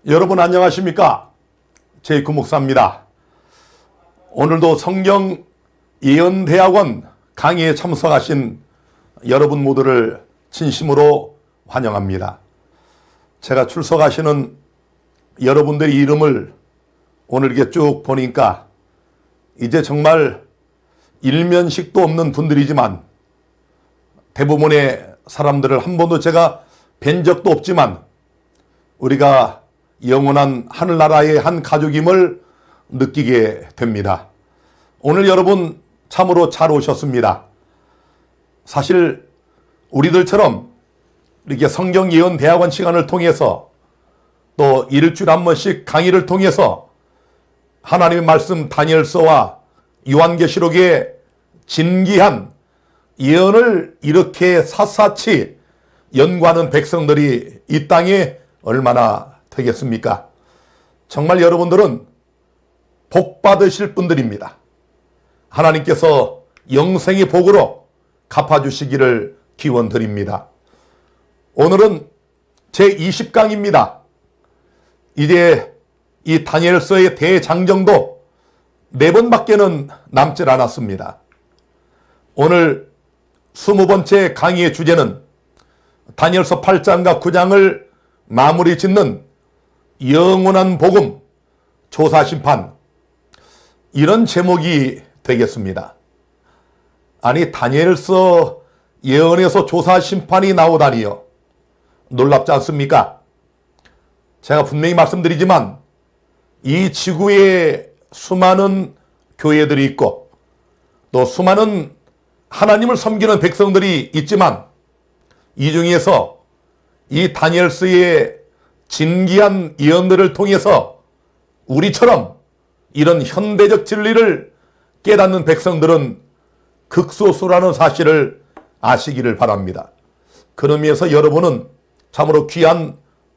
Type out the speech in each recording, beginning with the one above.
여러분 안녕하십니까? 제이크 목사입니다. 오늘도 성경 예언대학원 강의에 참석하신 여러분 모두를 진심으로 환영합니다. 제가 출석하시는 여러분들의 이름을 오늘 이렇게 쭉 보니까 이제 정말 일면식도 없는 분들이지만 대부분의 사람들을 한 번도 제가 뵌 적도 없지만 우리가 영원한 하늘나라의 한 가족임을 느끼게 됩니다. 오늘 여러분 참으로 잘 오셨습니다. 사실 우리들처럼 이렇게 성경 예언 대학원 시간을 통해서 또 일주일에 한 번씩 강의를 통해서 하나님의 말씀 다니엘서와 요한계시록의 진귀한 예언을 이렇게 샅샅이 연구하는 백성들이 이 땅에 얼마나 되겠습니까? 정말 여러분들은 복 받으실 분들입니다. 하나님께서 영생의 복으로 갚아주시기를 기원드립니다. 오늘은 제20강입니다. 이제 이 다니엘서의 대장정도 4번밖에는 남질 않았습니다. 오늘 20번째 강의의 주제는 다니엘서 8장과 9장을 마무리 짓는 영원한 복음, 조사심판, 이런 제목이 되겠습니다. 아니, 다니엘서 예언에서 조사심판이 나오다니요. 놀랍지 않습니까? 제가 분명히 말씀드리지만 이 지구에 수많은 교회들이 있고 또 수많은 하나님을 섬기는 백성들이 있지만 이 중에서 이 다니엘서의 진귀한 예언들을 통해서 우리처럼 이런 현대적 진리를 깨닫는 백성들은 극소수라는 사실을 아시기를 바랍니다. 그런 의미에서 여러분은 참으로 귀한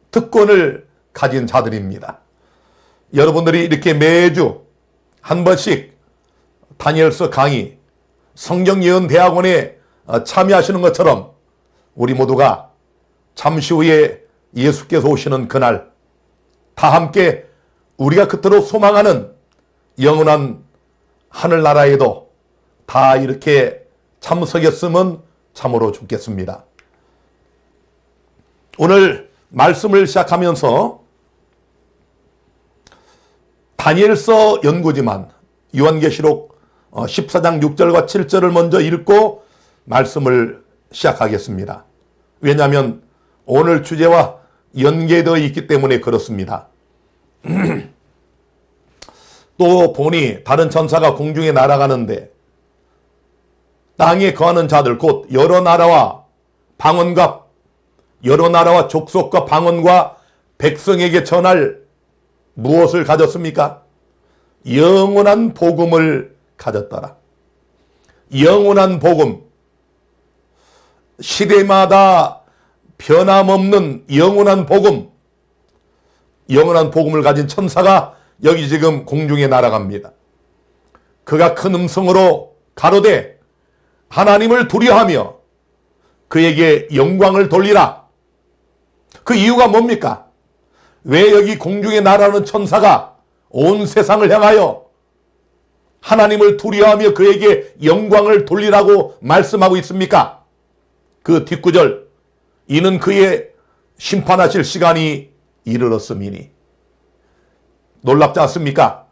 특권을 가진 자들입니다. 여러분들이 이렇게 매주 한 번씩 다니엘서 강의, 성경 예언 대학원에 참여하시는 것처럼 우리 모두가 잠시 후에 예수께서 오시는 그날 다 함께 우리가 그토록 소망하는 영원한 하늘나라에도 다 이렇게 참석했으면 참으로 좋겠습니다. 오늘 말씀을 시작하면서 다니엘서 연구지만 요한계시록 14장 6절과 7절을 먼저 읽고 말씀을 시작하겠습니다. 왜냐하면 오늘 주제와 연계되어 있기 때문에 그렇습니다. 또 보니 다른 천사가 공중에 날아가는데 땅에 거하는 자들 곧 여러 나라와 족속과 방언과 백성에게 전할 무엇을 가졌습니까? 영원한 복음을 가졌더라. 영원한 복음, 시대마다 변함없는 영원한 복음, 영원한 복음을 가진 천사가 여기 지금 공중에 날아갑니다. 그가 큰 음성으로 가로되 하나님을 두려워하며 그에게 영광을 돌리라. 그 이유가 뭡니까? 왜 여기 공중에 날아오는 천사가 온 세상을 향하여 하나님을 두려워하며 그에게 영광을 돌리라고 말씀하고 있습니까? 그 뒷구절, 이는 그의 심판하실 시간이 이르렀음이니. 놀랍지 않습니까?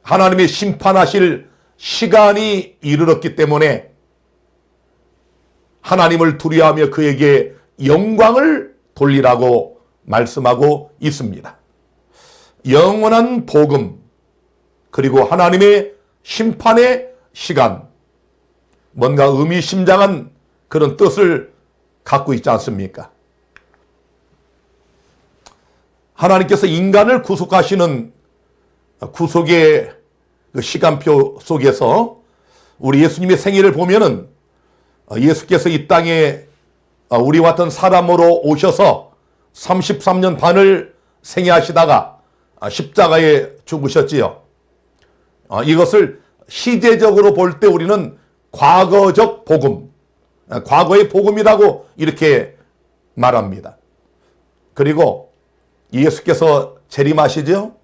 하나님의 심판하실 시간이 이르렀기 때문에 하나님을 두려워하며 그에게 영광을 돌리라고 말씀하고 있습니다. 영원한 복음, 그리고 하나님의 심판의 시간, 뭔가 의미심장한 그런 뜻을 갖고 있지 않습니까? 하나님께서 인간을 구속하시는 구속의 그 시간표 속에서 우리 예수님의 생애를 보면은 예수께서 이 땅에 우리와 같은 사람으로 오셔서 33년 반을 생애하시다가 십자가에 죽으셨지요. 이것을 시제적으로 볼 때 우리는 과거적 복음, 과거의 복음이라고 이렇게 말합니다. 그리고 예수께서 재림하시죠.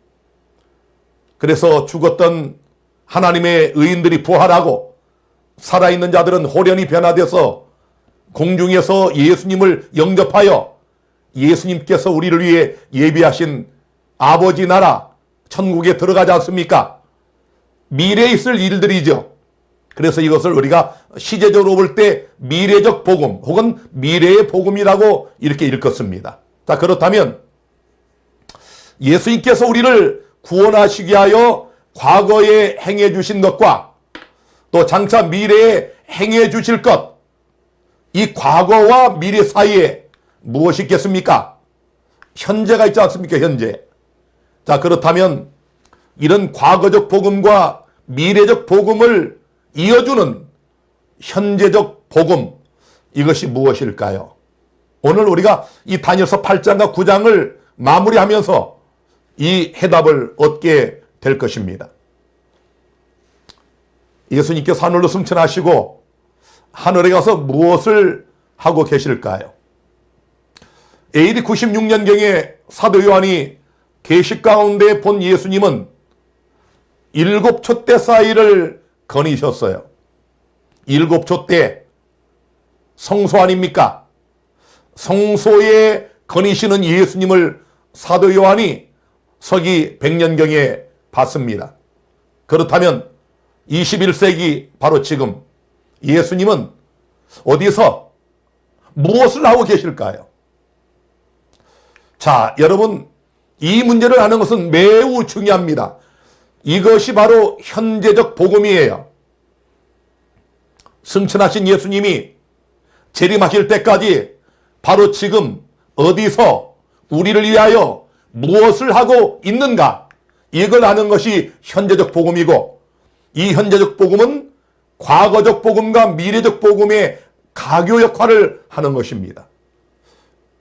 그래서 죽었던 하나님의 의인들이 부활하고 살아있는 자들은 호련히 변화돼서 공중에서 예수님을 영접하여 예수님께서 우리를 위해 예비하신 아버지 나라 천국에 들어가지 않습니까? 미래에 있을 일들이죠. 그래서 이것을 우리가 시제적으로 볼 때 미래적 복음 혹은 미래의 복음이라고 이렇게 일컫습니다. 자, 그렇다면 예수님께서 우리를 구원하시기 위하여 과거에 행해 주신 것과 또 장차 미래에 행해 주실 것, 이 과거와 미래 사이에 무엇이 있겠습니까? 현재가 있지 않습니까? 현재. 자, 그렇다면 이런 과거적 복음과 미래적 복음을 이어주는 현재적 복음, 이것이 무엇일까요? 오늘 우리가 이 다니엘서 8장과 9장을 마무리하면서 이 해답을 얻게 될 것입니다. 예수님께서 하늘로 승천하시고 하늘에 가서 무엇을 하고 계실까요? AD 96년경에 사도 요한이 계시 가운데 본 예수님은 7 촛대 사이를 거니셨어요. 7 촛대, 성소 아닙니까? 성소에 거니시는 예수님을 사도 요한이 서기 100년경에 봤습니다. 그렇다면 21세기 바로 지금 예수님은 어디서 무엇을 하고 계실까요? 자, 여러분, 이 문제를 아는 것은 매우 중요합니다. 이것이 바로 현재적 복음이에요. 승천하신 예수님이 재림하실 때까지 바로 지금 어디서 우리를 위하여 무엇을 하고 있는가, 이걸 아는 것이 현재적 복음이고, 이 현재적 복음은 과거적 복음과 미래적 복음의 가교 역할을 하는 것입니다.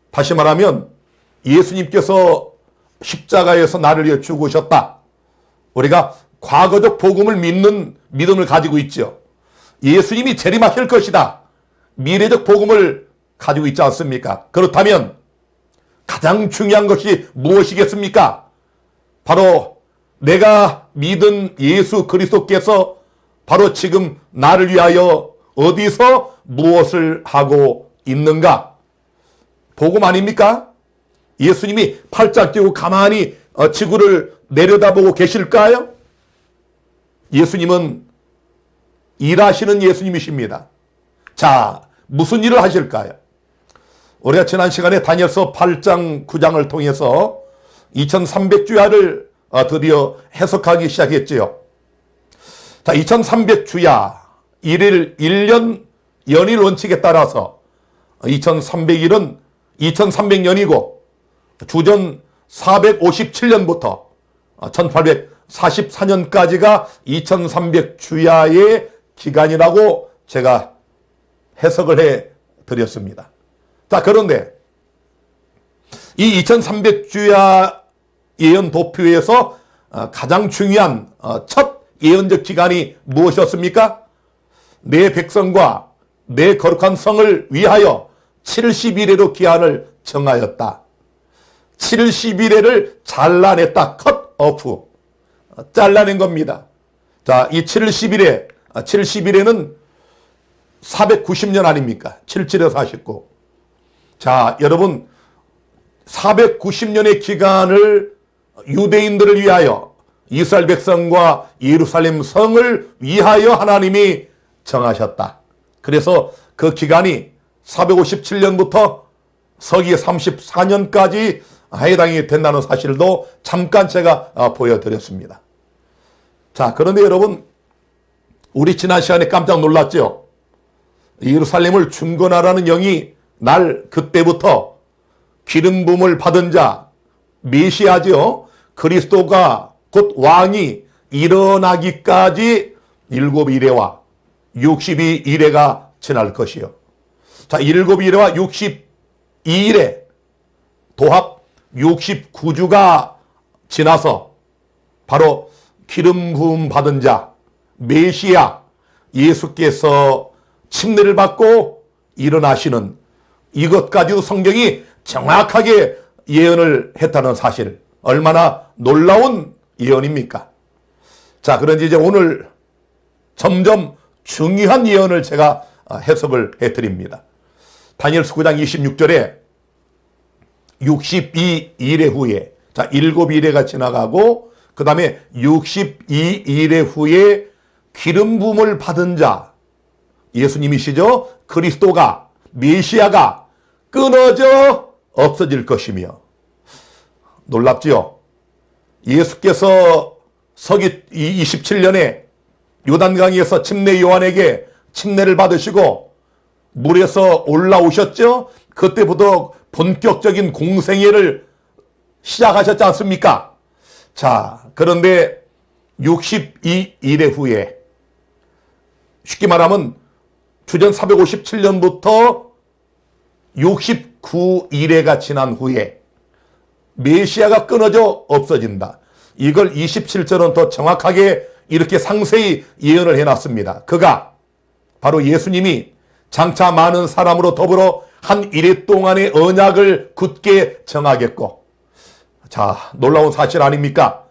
다시 말하면 예수님께서 십자가에서 나를 위해 죽으셨다. 우리가 과거적 복음을 믿는 믿음을 가지고 있죠. 예수님이 재림하실 것이다. 미래적 복음을 가지고 있지 않습니까? 그렇다면 가장 중요한 것이 무엇이겠습니까? 바로 내가 믿은 예수 그리스도께서 바로 지금 나를 위하여 어디서 무엇을 하고 있는가? 복음 아닙니까? 예수님이 팔짱 끼고 가만히 지구를 내려다보고 계실까요? 예수님은 일하시는 예수님이십니다. 자, 무슨 일을 하실까요? 우리가 지난 시간에 다니엘서 8장 9장을 통해서 2300주야를 드디어 해석하기 시작했지요. 자, 2300주야 1년 연일 원칙에 따라서 2300일은 2300년이고 주전 457년부터 1844년까지가 2300주야의 기간이라고 제가 해석을 해 드렸습니다. 자, 그런데 이 2300주야 예언 도표에서 가장 중요한 첫 예언적 기간이 무엇이었습니까? 내 백성과 내 거룩한 성을 위하여 70일에로 기한을 정하였다. 70일에를 잘라냈다. 컷 오프. 잘라낸 겁니다. 자, 이 70일에는 490년 아닙니까? 77에서 49. 자, 여러분, 490년의 기간을 유대인들을 위하여, 이스라엘 백성과 예루살렘 성을 위하여 하나님이 정하셨다. 그래서 그 기간이 457년부터 서기 34년까지 해당이 된다는 사실도 잠깐 제가 보여드렸습니다. 자, 그런데 여러분, 우리 지난 시간에 깜짝 놀랐죠? 예루살렘을 중건하라는 영이 날 그때부터 기름 부음을 받은 자, 메시아죠. 그리스도가 곧 왕이 일어나기까지 7일에와 62일에가 지날 것이요. 자, 7일에와 62일에 도합 69주가 지나서 바로 기름 부음 받은 자, 메시아 예수께서 침례를 받고 일어나시는 이것까지도 성경이 정확하게 예언을 했다는 사실, 얼마나 놀라운 예언입니까? 자, 그런데 이제 오늘 점점 중요한 예언을 제가 해석을 해드립니다. 다니엘서 9장 26절에 62일의 후에, 자, 7일에가 지나가고 그 다음에 62일의 후에 기름 부음을 받은 자, 예수님이시죠? 그리스도가, 메시아가 끊어져 없어질 것이며, 놀랍지요? 예수께서 서기 27년에 요단강에서 침례 요한에게 침례를 받으시고 물에서 올라오셨죠? 그때부터 본격적인 공생애를 시작하셨지 않습니까? 자, 그런데 62일의 후에, 쉽게 말하면 주전 457년부터 69일에가 지난 후에 메시아가 끊어져 없어진다. 이걸 27절은 더 정확하게 이렇게 상세히 예언을 해놨습니다. 그가 바로 예수님이 장차 많은 사람으로 더불어 한 일해 동안의 언약을 굳게 정하겠고, 자, 놀라운 사실 아닙니까?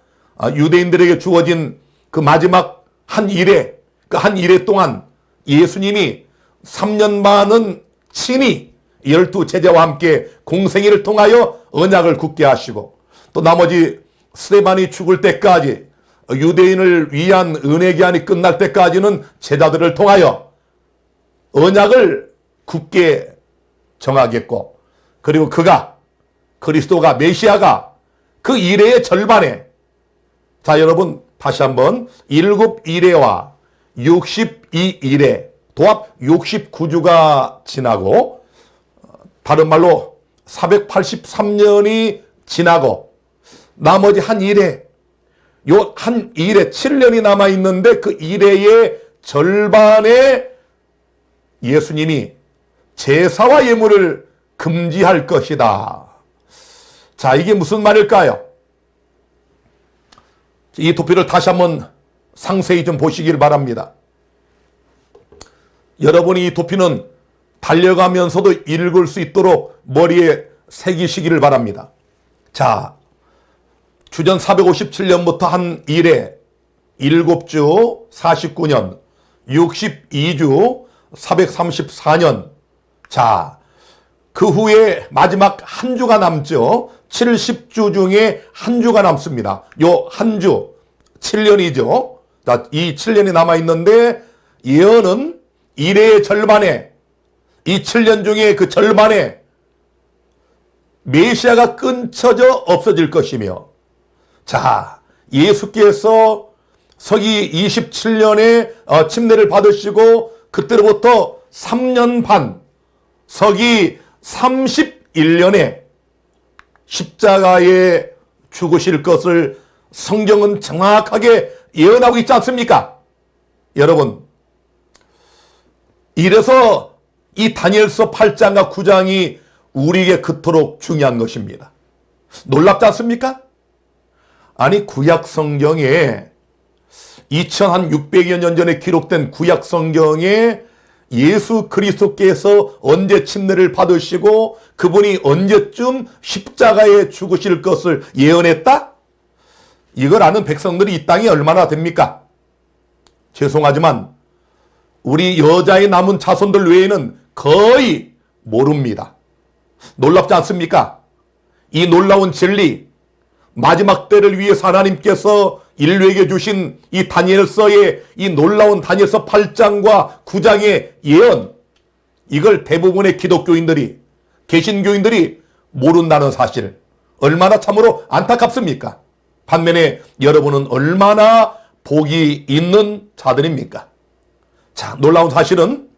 유대인들에게 주어진 그 마지막 한 일해, 그 한 일해 동안 예수님이 3년 반은 친히 12 제자와 함께 공생애를 통하여 언약을 굳게 하시고, 또 나머지 스데반이 죽을 때까지, 유대인을 위한 은혜 기한이 끝날 때까지는 제자들을 통하여 언약을 굳게 정하겠고, 그리고 그가, 그리스도가, 메시아가 그 일해의 절반에, 자, 여러분 다시 한번 7일해와 62일해, 도합 69주가 지나고, 다른 말로 483년이 지나고, 나머지 한 일해, 요 한 일해 7년이 남아있는데 그 일해의 절반에 예수님이 제사와 예물을 금지할 것이다. 자, 이게 무슨 말일까요? 이 도표를 다시 한번 상세히 좀 보시길 바랍니다. 여러분이 이 도표는 달려가면서도 읽을 수 있도록 머리에 새기시기를 바랍니다. 자, 주전 457년부터 한 일해 7주 49년, 62주 434년. 자, 그 후에 마지막 한 주가 남죠. 70주 중에 한 주가 남습니다. 요 한 주 7년이죠. 자, 이 7년이 남아있는데 예언은 일해의 절반에, 이 7년 중에 그 절반에 메시아가 끊쳐져 없어질 것이며, 자, 예수께서 서기 27년에 침례를 받으시고 그때로부터 3년 반, 서기 31년에 십자가에 죽으실 것을 성경은 정확하게 예언하고 있지 않습니까? 여러분, 이래서 이 다니엘서 8장과 9장이 우리에게 그토록 중요한 것입니다. 놀랍지 않습니까? 아니, 구약 성경에 2600여 년 전에 기록된 구약 성경에 예수 그리스도께서 언제 침례를 받으시고 그분이 언제쯤 십자가에 죽으실 것을 예언했다? 이걸 아는 백성들이 이 땅에 얼마나 됩니까? 죄송하지만 우리 여자의 남은 자손들 외에는 거의 모릅니다. 놀랍지 않습니까? 이 놀라운 진리, 마지막 때를 위해서 하나님께서 인류에게 주신 이 다니엘서의 이 놀라운 다니엘서 8장과 9장의 예언, 이걸 대부분의 기독교인들이, 개신교인들이 모른다는 사실, 얼마나 참으로 안타깝습니까? 반면에 여러분은 얼마나 복이 있는 자들입니까? 자, 놀라운 사실은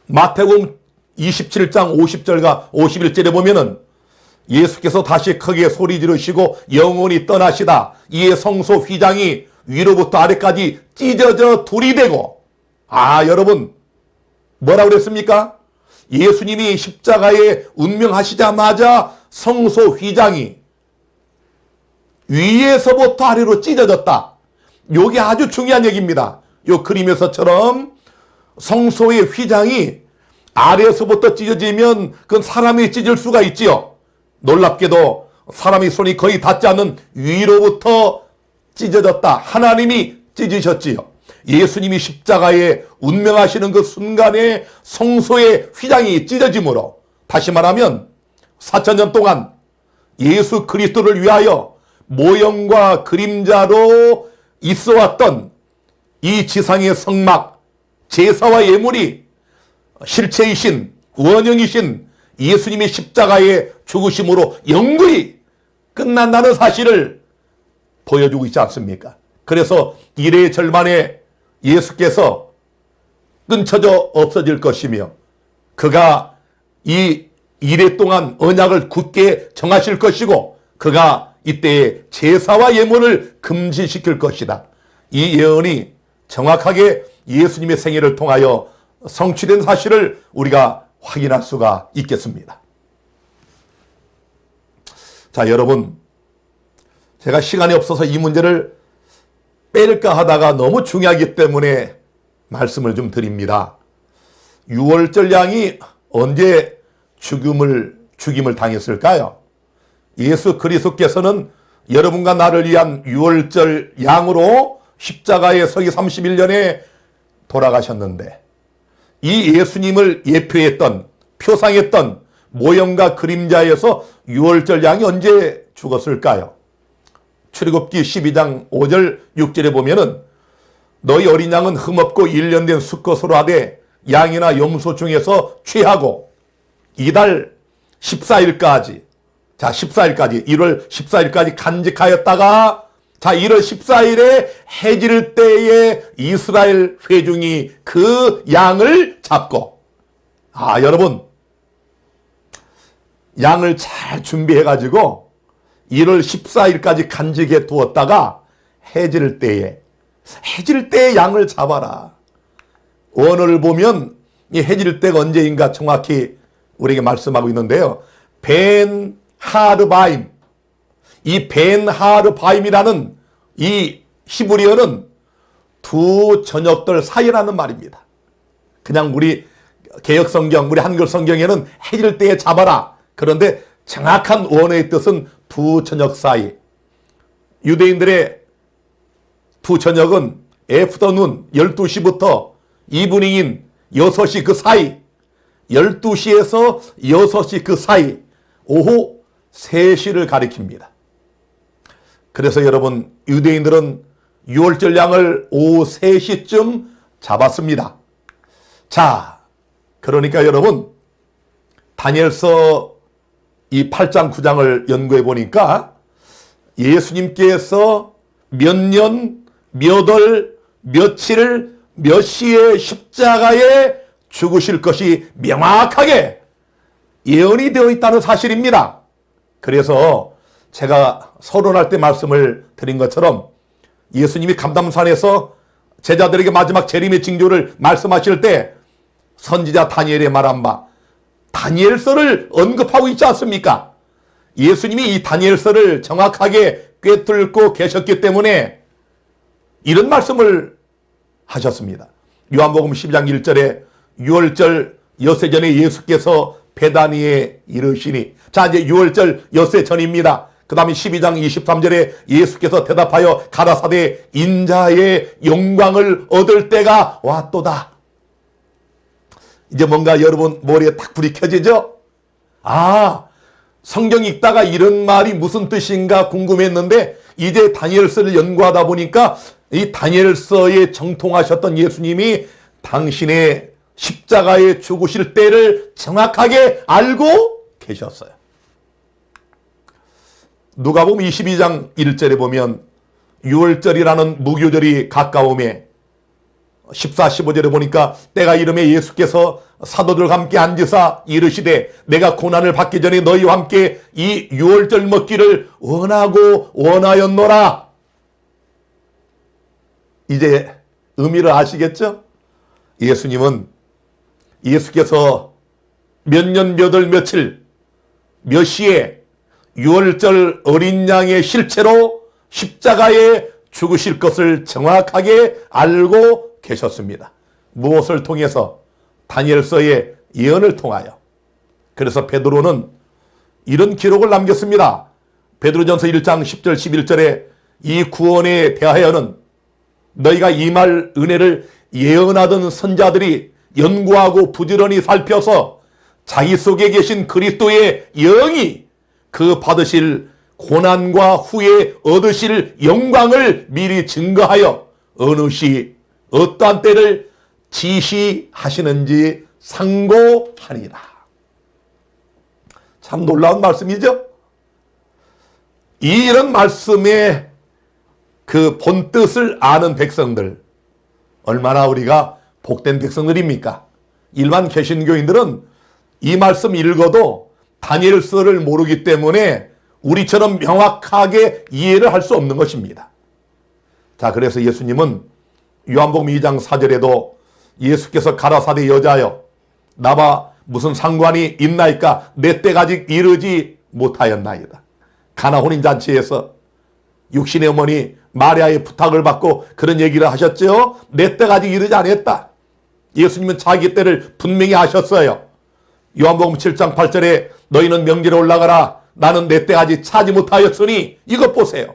마태복음 27장 50절과 51절에 보면은 예수께서 다시 크게 소리 지르시고 영원히 떠나시다. 이에 성소 휘장이 위로부터 아래까지 찢어져 둘이 되고, 여러분 뭐라고 그랬습니까? 예수님이 십자가에 운명하시자마자 성소 휘장이 위에서부터 아래로 찢어졌다. 요게 아주 중요한 얘기입니다. 요 그림에서처럼 성소의 휘장이 아래에서부터 찢어지면 그건 사람이 찢을 수가 있지요. 놀랍게도 사람의 손이 거의 닿지 않는 위로부터 찢어졌다. 하나님이 찢으셨지요. 예수님이 십자가에 운명하시는 그 순간에 성소의 휘장이 찢어짐으로, 다시 말하면 4,000년 동안 예수 그리스도를 위하여 모형과 그림자로 있어왔던 이 지상의 성막, 제사와 예물이 실체이신 원형이신 예수님의 십자가의 죽으심으로 영구히 끝난다는 사실을 보여주고 있지 않습니까? 그래서 일의 절반에 예수께서 끊쳐져 없어질 것이며 그가 이 이래 동안 언약을 굳게 정하실 것이고 그가 이때에 제사와 예물을 금지시킬 것이다. 이 예언이 정확하게 예수님의 생애를 통하여 성취된 사실을 우리가 확인할 수가 있겠습니다. 자, 여러분, 제가 시간이 없어서 이 문제를 뺄까 하다가 너무 중요하기 때문에 말씀을 좀 드립니다. 유월절 양이 언제 죽임을 당했을까요? 예수 그리스도께서는 여러분과 나를 위한 유월절 양으로 십자가에 서기 31년에 돌아가셨는데 이 예수님을 예표했던, 표상했던 모형과 그림자에서 유월절 양이 언제 죽었을까요? 출애굽기 12장 5절 6절에 보면은 너희 어린 양은 흠없고 1년 된 수컷으로 하되 양이나 염소 중에서 취하고 이달 14일까지, 자 14일까지 1월 14일까지 간직하였다가 자 1월 14일에 해질 때에 이스라엘 회중이 그 양을 잡고, 여러분, 양을 잘 준비해 가지고 1월 14일까지 간직해 두었다가 해질 때에 양을 잡아라. 원어를 보면 이 해질 때가 언제인가 정확히 우리에게 말씀하고 있는데요. 벤 하르바임, 이 벤 하르바임이라는 이 히브리어는 두 저녁들 사이라는 말입니다. 그냥 우리 개혁성경, 우리 한글 성경에는 해질 때에 잡아라. 그런데 정확한 원어의 뜻은 두 저녁 사이. 유대인들의 두 저녁은 애프터눈 12시부터 이브닝인 6시 그 사이, 12시에서 6시 그 사이, 오후 3시를 가리킵니다. 그래서 여러분, 유대인들은 유월절 양을 오후 3시쯤 잡았습니다. 자, 그러니까 여러분, 다니엘서 이 8장 9장을 연구해 보니까 예수님께서 몇 년, 몇 월, 며칠, 몇 시에 십자가에 죽으실 것이 명확하게 예언이 되어 있다는 사실입니다. 그래서 제가 서론할 때 말씀을 드린 것처럼 예수님이 감담산에서 제자들에게 마지막 재림의 징조를 말씀하실 때 선지자 다니엘의 말한 바 다니엘서를 언급하고 있지 않습니까? 예수님이 이 다니엘서를 정확하게 꿰뚫고 계셨기 때문에 이런 말씀을 하셨습니다. 요한복음 12장 1절에 유월절 엿새 전에 예수께서 베다니에 이르시니, 자 이제 유월절 엿새 전입니다. 그 다음에 12장 23절에 예수께서 대답하여 가라사대 인자의 영광을 얻을 때가 왔도다. 이제 뭔가 여러분 머리에 딱 불이 켜지죠? 성경 읽다가 이런 말이 무슨 뜻인가 궁금했는데 이제 다니엘서를 연구하다 보니까 이 다니엘서에 정통하셨던 예수님이 당신의 십자가에 죽으실 때를 정확하게 알고 계셨어요. 누가복음 22장 1절에 보면 유월절이라는 무교절이 가까움에 14, 15절에 보니까 때가 이름에 예수께서 사도들과 함께 앉으사 이르시되 내가 고난을 받기 전에 너희와 함께 이 유월절 먹기를 원하고 원하였노라. 이제 의미를 아시겠죠? 예수께서 몇 년, 몇 월, 며칠, 몇 시에 유월절 어린 양의 실체로 십자가에 죽으실 것을 정확하게 알고 계셨습니다. 무엇을 통해서? 다니엘서의 예언을 통하여. 그래서 베드로는 이런 기록을 남겼습니다. 베드로전서 1장 10절 11절에 이 구원에 대하여는 너희가 이 말 은혜를 예언하던 선자들이 연구하고 부지런히 살펴서 자기 속에 계신 그리스도의 영이 그 받으실 고난과 후에 얻으실 영광을 미리 증거하여 어느 시 어떠한 때를 지시하시는지 상고하니라. 참 놀라운 말씀이죠. 이런 말씀의 그 본뜻을 아는 백성들, 얼마나 우리가 복된 백성들입니까? 일반 개신교인들은 이 말씀 읽어도 다니엘서를 모르기 때문에 우리처럼 명확하게 이해를 할 수 없는 것입니다. 자, 그래서 예수님은 요한복음 2장 4절에도 예수께서 가라사대 여자여 나와 무슨 상관이 있나이까 내 때가 아직 이르지 못하였나이다. 가나 혼인잔치에서 육신의 어머니 마리아의 부탁을 받고 그런 얘기를 하셨죠. 내 때가 아직 이르지 않았다. 예수님은 자기 때를 분명히 아셨어요. 요한복음 7장 8절에 너희는 명절에 올라가라. 나는 내 때가 아직 차지 못하였으니 이것 보세요.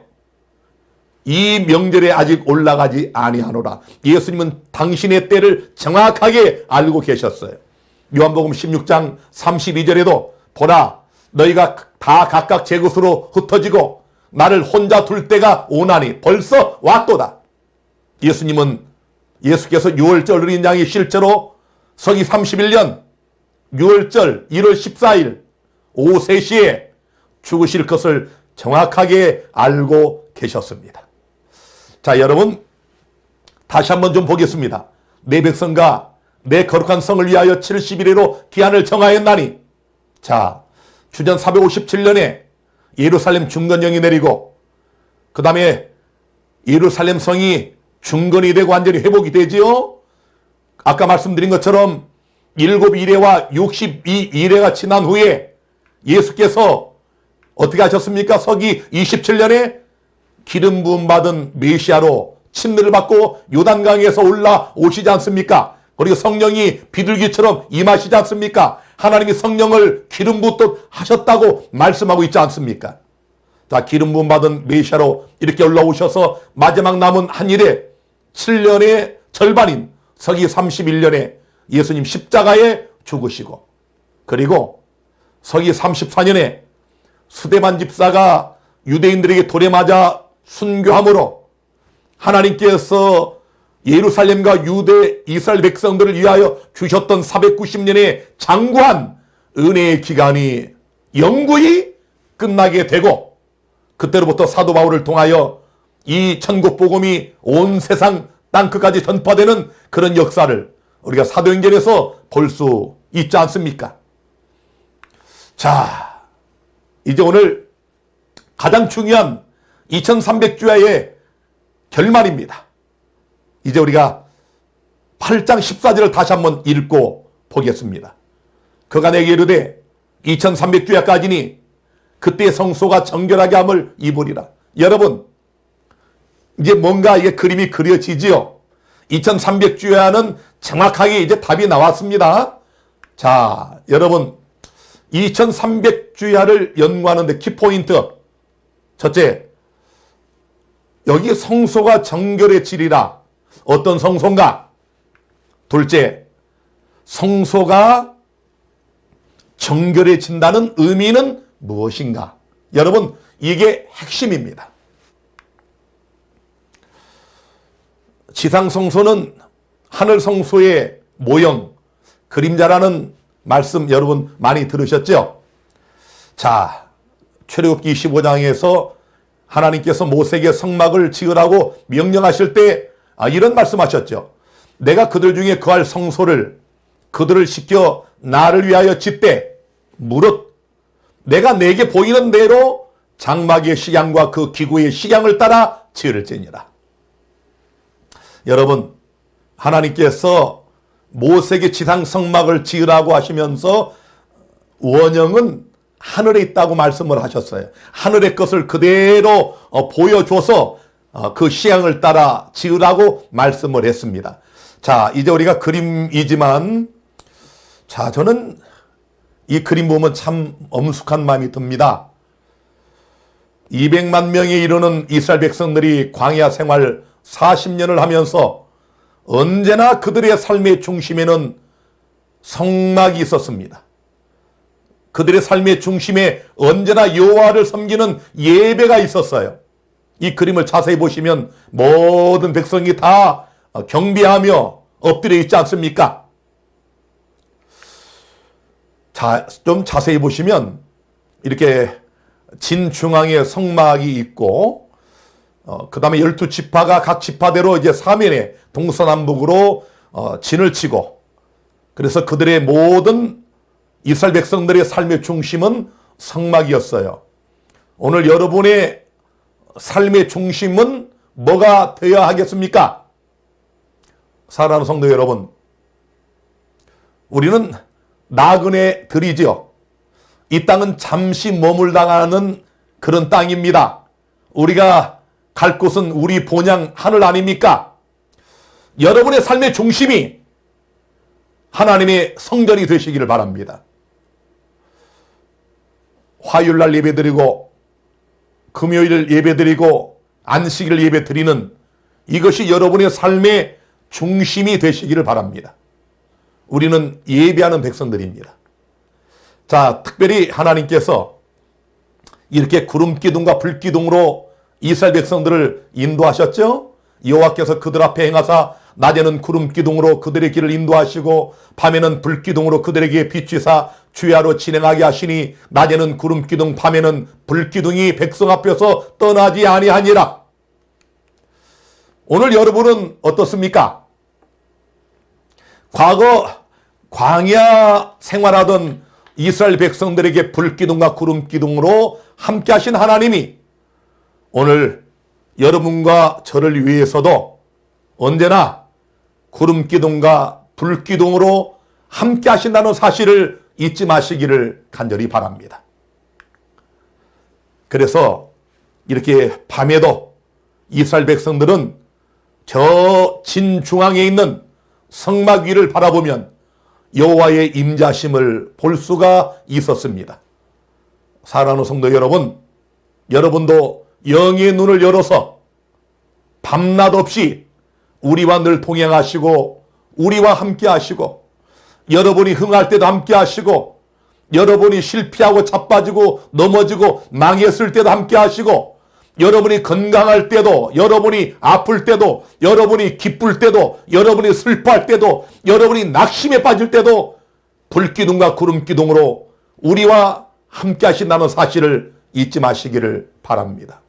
이 명절에 아직 올라가지 아니하노라. 예수님은 당신의 때를 정확하게 알고 계셨어요. 요한복음 16장 32절에도 보라 너희가 다 각각 제 곳으로 흩어지고 나를 혼자 둘 때가 오나니 벌써 왔도다. 예수께서 6월절 어린 양이 실제로 서기 31년 6월절 1월 14일 오후 3시에 죽으실 것을 정확하게 알고 계셨습니다. 자, 여러분 다시 한번 좀 보겠습니다. 내 백성과 내 거룩한 성을 위하여 70일로 기한을 정하였나니. 자, 주전 457년에 예루살렘 중건령이 내리고 그 다음에 예루살렘 성이 중건이 되고 완전히 회복이 되지요. 아까 말씀드린 것처럼 7일에와 62일에가 지난 후에 예수께서 어떻게 하셨습니까? 서기 27년에 기름 부음 받은 메시아로 침례를 받고 요단강에서 올라오시지 않습니까? 그리고 성령이 비둘기처럼 임하시지 않습니까? 하나님이 성령을 기름 붓듯 하셨다고 말씀하고 있지 않습니까? 자, 기름 부음 받은 메시아로 이렇게 올라오셔서 마지막 남은 한 일에 7년의 절반인 서기 31년에 예수님 십자가에 죽으시고, 그리고 서기 34년에 수데만 집사가 유대인들에게 돌에 맞아 순교함으로 하나님께서 예루살렘과 유대 이스라엘 백성들을 위하여 주셨던 490년의 장구한 은혜의 기간이 영구히 끝나게 되고, 그때로부터 사도 바울을 통하여 이 천국 복음이 온 세상 땅끝까지 전파되는 그런 역사를 우리가 사도행전에서 볼 수 있지 않습니까? 자, 이제 오늘 가장 중요한 2300주야의 결말입니다. 이제 우리가 8장 14절을 다시 한번 읽고 보겠습니다. 그가 내게 이르되 2300주야까지니 그때 성소가 정결하게 함을 입으리라. 여러분, 이제 뭔가 이게 그림이 그려지지요. 2300주야는 정확하게 이제 답이 나왔습니다. 자, 여러분 2300주야를 연구하는데 키포인트. 첫째, 여기 성소가 정결해지리라. 어떤 성소인가? 둘째, 성소가 정결해진다는 의미는 무엇인가? 여러분, 이게 핵심입니다. 지상 성소는 하늘 성소의 모형, 그림자라는 말씀 여러분 많이 들으셨죠? 자, 출애굽기 25장에서 하나님께서 모세에게 성막을 지으라고 명령하실 때 이런 말씀하셨죠. 내가 그들 중에 거할 성소를 그들을 시켜 나를 위하여 짓되 무릇 내가 내게 보이는 대로 장막의 식양과 그 기구의 식양을 따라 지을지니라. 여러분, 하나님께서 모세에게 지상 성막을 지으라고 하시면서 원형은 하늘에 있다고 말씀을 하셨어요. 하늘의 것을 그대로 보여줘서 그 식양을 따라 지으라고 말씀을 했습니다. 자, 이제 우리가 그림이지만, 자, 저는 이 그림 보면 참 엄숙한 마음이 듭니다. 200만 명에 이르는 이스라엘 백성들이 광야 생활 40년을 하면서 언제나 그들의 삶의 중심에는 성막이 있었습니다. 그들의 삶의 중심에 언제나 여호와를 섬기는 예배가 있었어요. 이 그림을 자세히 보시면 모든 백성이 다 경배하며 엎드려 있지 않습니까? 자, 좀 자세히 보시면 이렇게 진중앙에 성막이 있고 그 다음에 12지파가 각 지파대로 이제 사면에 동서남북으로 진을 치고, 그래서 그들의 모든 이스라엘 백성들의 삶의 중심은 성막이었어요. 오늘 여러분의 삶의 중심은 뭐가 되어야 하겠습니까? 사랑하는 성도 여러분, 우리는 나그네 들이지요. 이 땅은 잠시 머물다가는 그런 땅입니다. 우리가 갈 곳은 우리 본향 하늘 아닙니까? 여러분의 삶의 중심이 하나님의 성전이 되시기를 바랍니다. 화요일날 예배드리고 금요일 예배드리고 안식일 예배드리는 이것이 여러분의 삶의 중심이 되시기를 바랍니다. 우리는 예배하는 백성들입니다. 자, 특별히 하나님께서 이렇게 구름기둥과 불기둥으로 이스라엘 백성들을 인도하셨죠. 여호와께서 그들 앞에 행하사 낮에는 구름기둥으로 그들의 길을 인도하시고 밤에는 불기둥으로 그들에게 비추사 주야로 진행하게 하시니 낮에는 구름기둥 밤에는 불기둥이 백성 앞에서 떠나지 아니하니라. 오늘 여러분은 어떻습니까? 과거 광야 생활하던 이스라엘 백성들에게 불기둥과 구름기둥으로 함께 하신 하나님이 오늘 여러분과 저를 위해서도 언제나 구름기둥과 불기둥으로 함께 하신다는 사실을 잊지 마시기를 간절히 바랍니다. 그래서 이렇게 밤에도 이스라엘 백성들은 저 진중앙에 있는 성막 위를 바라보면 여호와의 임자심을 볼 수가 있었습니다. 사랑하는 성도 여러분, 여러분도 영의 눈을 열어서 밤낮 없이 우리와 늘 동행하시고 우리와 함께 하시고, 여러분이 흥할 때도 함께 하시고, 여러분이 실패하고 자빠지고 넘어지고 망했을 때도 함께 하시고, 여러분이 건강할 때도, 여러분이 아플 때도, 여러분이 기쁠 때도, 여러분이 슬퍼할 때도, 여러분이 낙심에 빠질 때도 불기둥과 구름기둥으로 우리와 함께 하신다는 사실을 잊지 마시기를 바랍니다.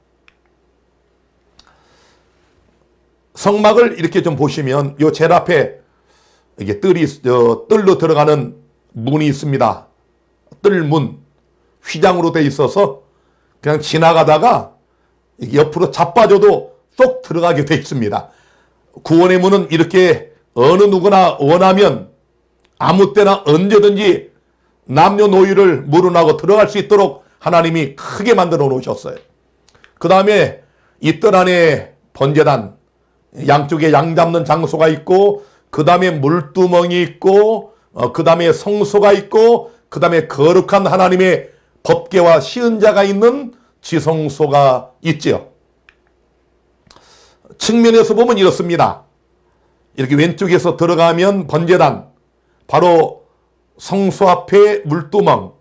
성막을 이렇게 좀 보시면 요 제일 앞에 이게 뜰로 들어가는 문이 있습니다. 뜰문, 휘장으로 돼 있어서 그냥 지나가다가 옆으로 자빠져도 쏙 들어가게 돼 있습니다. 구원의 문은 이렇게 어느 누구나 원하면 아무 때나 언제든지 남녀노이를 물어나고 들어갈 수 있도록 하나님이 크게 만들어 놓으셨어요. 그 다음에 이 뜰 안에 번제단, 양쪽에 양 잡는 장소가 있고, 그 다음에 물두멍이 있고, 그 다음에 성소가 있고, 그 다음에 거룩한 하나님의 법궤와 시은자가 있는 지성소가 있지요. 측면에서 보면 이렇습니다. 이렇게 왼쪽에서 들어가면 번제단, 바로 성소 앞에 물두멍,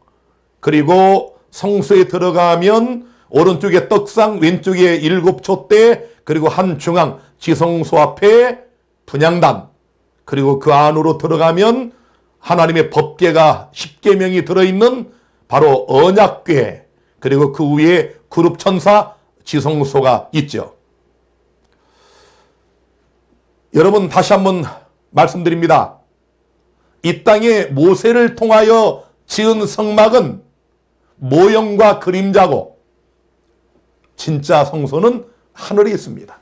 그리고 성소에 들어가면 오른쪽에 떡상, 왼쪽에 7촛대, 그리고 한 중앙 지성소 앞에 분향단, 그리고 그 안으로 들어가면 하나님의 법궤가 10계명이 들어있는 바로 언약궤, 그리고 그 위에 그룹천사 지성소가 있죠. 여러분, 다시 한번 말씀드립니다. 이 땅에 모세를 통하여 지은 성막은 모형과 그림자고, 진짜 성소는 하늘에 있습니다.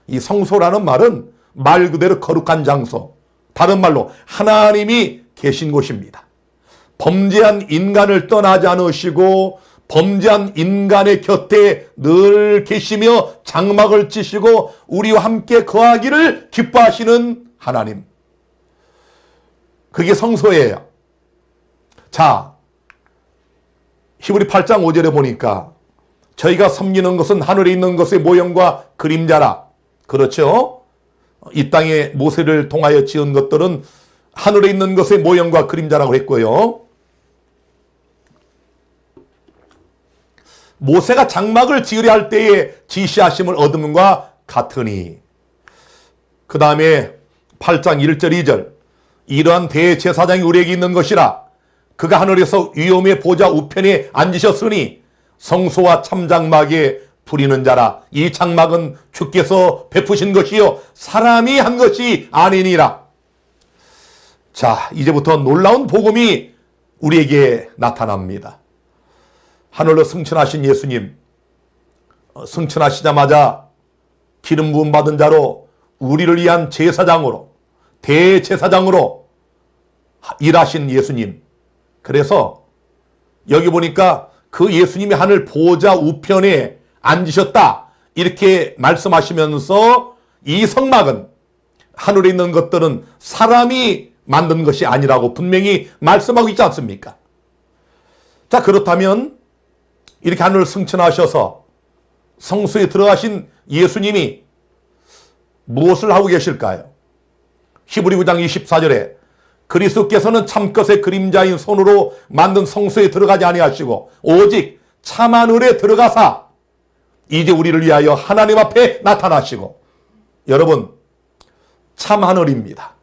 이 성소라는 말은 말 그대로 거룩한 장소, 다른 말로 하나님이 계신 곳입니다. 범죄한 인간을 떠나지 않으시고 범죄한 인간의 곁에 늘 계시며 장막을 치시고 우리와 함께 거하기를 기뻐하시는 하나님, 그게 성소예요. 자, 히브리 8장 5절에 보니까 저희가 섬기는 것은 하늘에 있는 것의 모형과 그림자라. 그렇죠? 이 땅에 모세를 통하여 지은 것들은 하늘에 있는 것의 모형과 그림자라고 했고요. 모세가 장막을 지으려 할 때에 지시하심을 얻음과 같으니. 그 다음에 8장 1절 2절 이러한 대제사장이 우리에게 있는 것이라. 그가 하늘에서 위엄의 보좌 우편에 앉으셨으니 성소와 참장막에 부리는 자라. 이 장막은 주께서 베푸신 것이요 사람이 한 것이 아니니라. 자, 이제부터 놀라운 복음이 우리에게 나타납니다. 하늘로 승천하신 예수님, 승천하시자마자 기름 부음 받은 자로 우리를 위한 제사장으로, 대제사장으로 일하신 예수님. 그래서 여기 보니까 그 예수님이 하늘 보좌 우편에 앉으셨다 이렇게 말씀하시면서 이 성막은, 하늘에 있는 것들은 사람이 만든 것이 아니라고 분명히 말씀하고 있지 않습니까? 자, 그렇다면 이렇게 하늘을 승천하셔서 성소에 들어가신 예수님이 무엇을 하고 계실까요? 히브리 9장 24절에 그리스도께서는 참것의 그림자인 손으로 만든 성소에 들어가지 아니하시고 오직 참하늘에 들어가사 이제 우리를 위하여 하나님 앞에 나타나시고. 여러분, 참하늘입니다.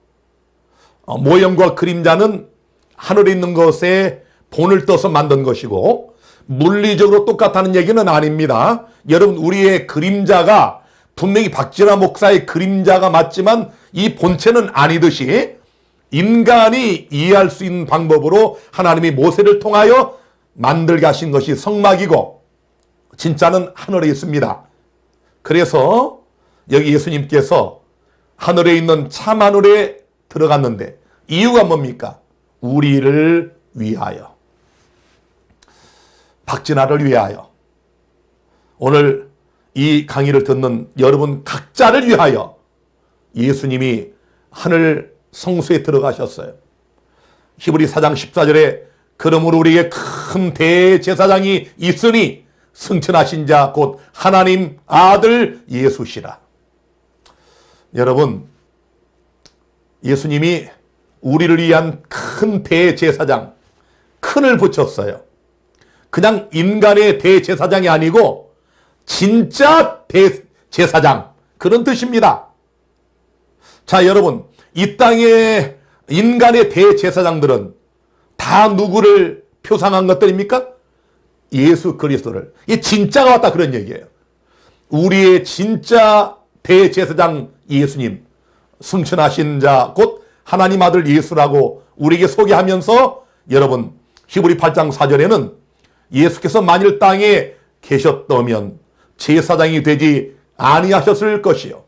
모형과 그림자는 하늘에 있는 것에 본을 떠서 만든 것이고 물리적으로 똑같다는 얘기는 아닙니다. 여러분, 우리의 그림자가 분명히 박진아 목사의 그림자가 맞지만 이 본체는 아니듯이 인간이 이해할 수 있는 방법으로 하나님이 모세를 통하여 만들게 하신 것이 성막이고 진짜는 하늘에 있습니다. 그래서 여기 예수님께서 하늘에 있는 참하늘에 들어갔는데 이유가 뭡니까? 우리를 위하여, 박진아를 위하여, 오늘 이 강의를 듣는 여러분 각자를 위하여 예수님이 하늘 성소에 들어가셨어요. 히브리 4장 14절에 그러므로 우리에게 큰 대제사장이 있으니 승천하신 자 곧 하나님 아들 예수시라. 여러분, 예수님이 우리를 위한 큰 대제사장, 큰을 붙였어요. 그냥 인간의 대제사장이 아니고 진짜 대제사장, 그런 뜻입니다. 자, 여러분, 이 땅의 인간의 대제사장들은 다 누구를 표상한 것들입니까? 예수 그리스도를. 이 진짜가 왔다 그런 얘기예요. 우리의 진짜 대제사장 예수님, 승천하신 자 곧 하나님 아들 예수라고 우리에게 소개하면서 여러분 히브리 8장 4절에는 예수께서 만일 땅에 계셨다면 제사장이 되지 아니하셨을 것이요.